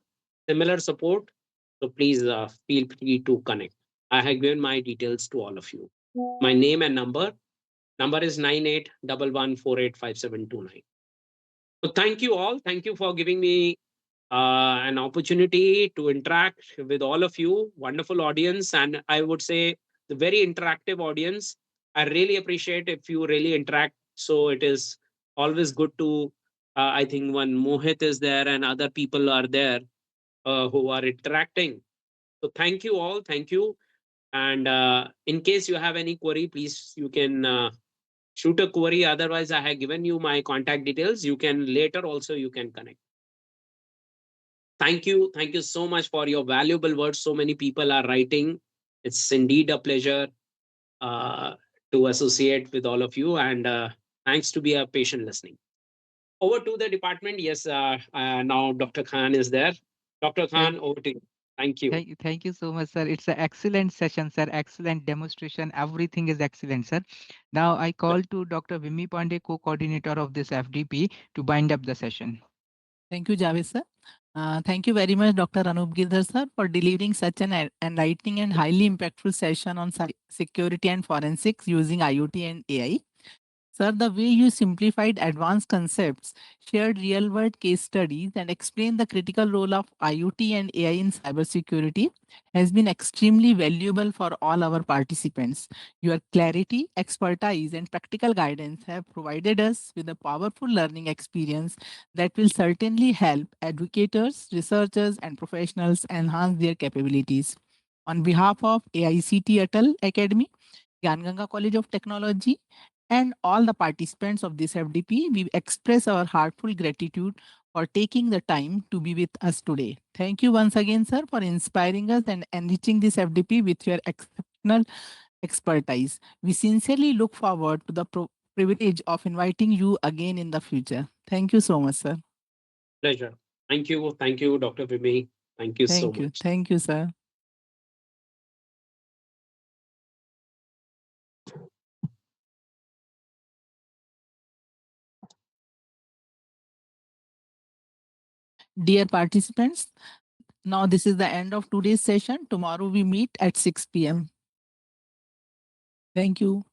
similar support, so please feel free to connect. I have given my details to all of you. My name and number is 9811485729. So thank you all. Thank you for giving me an opportunity to interact with all of you. Wonderful audience, and I would say the very interactive audience. I really appreciate if you really interact. So it is always good to. I think when Mohit is there and other people are there who are interacting. So thank you all. Thank you. And in case you have any query, please you can shoot a query. Otherwise, I have given you my contact details. You can later also you can connect. Thank you. Thank you so much for your valuable words. So many people are writing. It's indeed a pleasure uh, to associate with all of you. And thanks to be a patient listening. Over to the department. Yes, now Dr. Khan is there. Dr. Thank, Khan, over to you. Thank you. thank you so much, sir. It's an excellent session, sir. Excellent demonstration. Everything is excellent, sir. Now I call to Dr. Vimi Pandey, co-coordinator of this FDP, to bind up the session. Thank you, Javed sir. Thank you very much, Dr. Anup Girdhar sir, for delivering such an enlightening and highly impactful session on security and forensics using IoT and AI. Sir, the way you simplified advanced concepts, shared real world case studies, and explained the critical role of IoT and AI in cybersecurity has been extremely valuable for all our participants. Your clarity, expertise, and practical guidance have provided us with a powerful learning experience that will certainly help educators, researchers, and professionals enhance their capabilities. On behalf of AICT Atal Academy, Ganga College of Technology, and all the participants of this FDP, we express our heartful gratitude for taking the time to be with us today. Thank you once again, sir, for inspiring us and enriching this FDP with your exceptional expertise. We sincerely look forward to the privilege of inviting you again in the future. Thank you so much, sir. Pleasure. Thank you. Thank you, Dr. Vimi. Thank you so Thank you. much. Thank you, sir. Dear participants, now this is the end of today's session. Tomorrow we meet at 6 p.m. Thank you.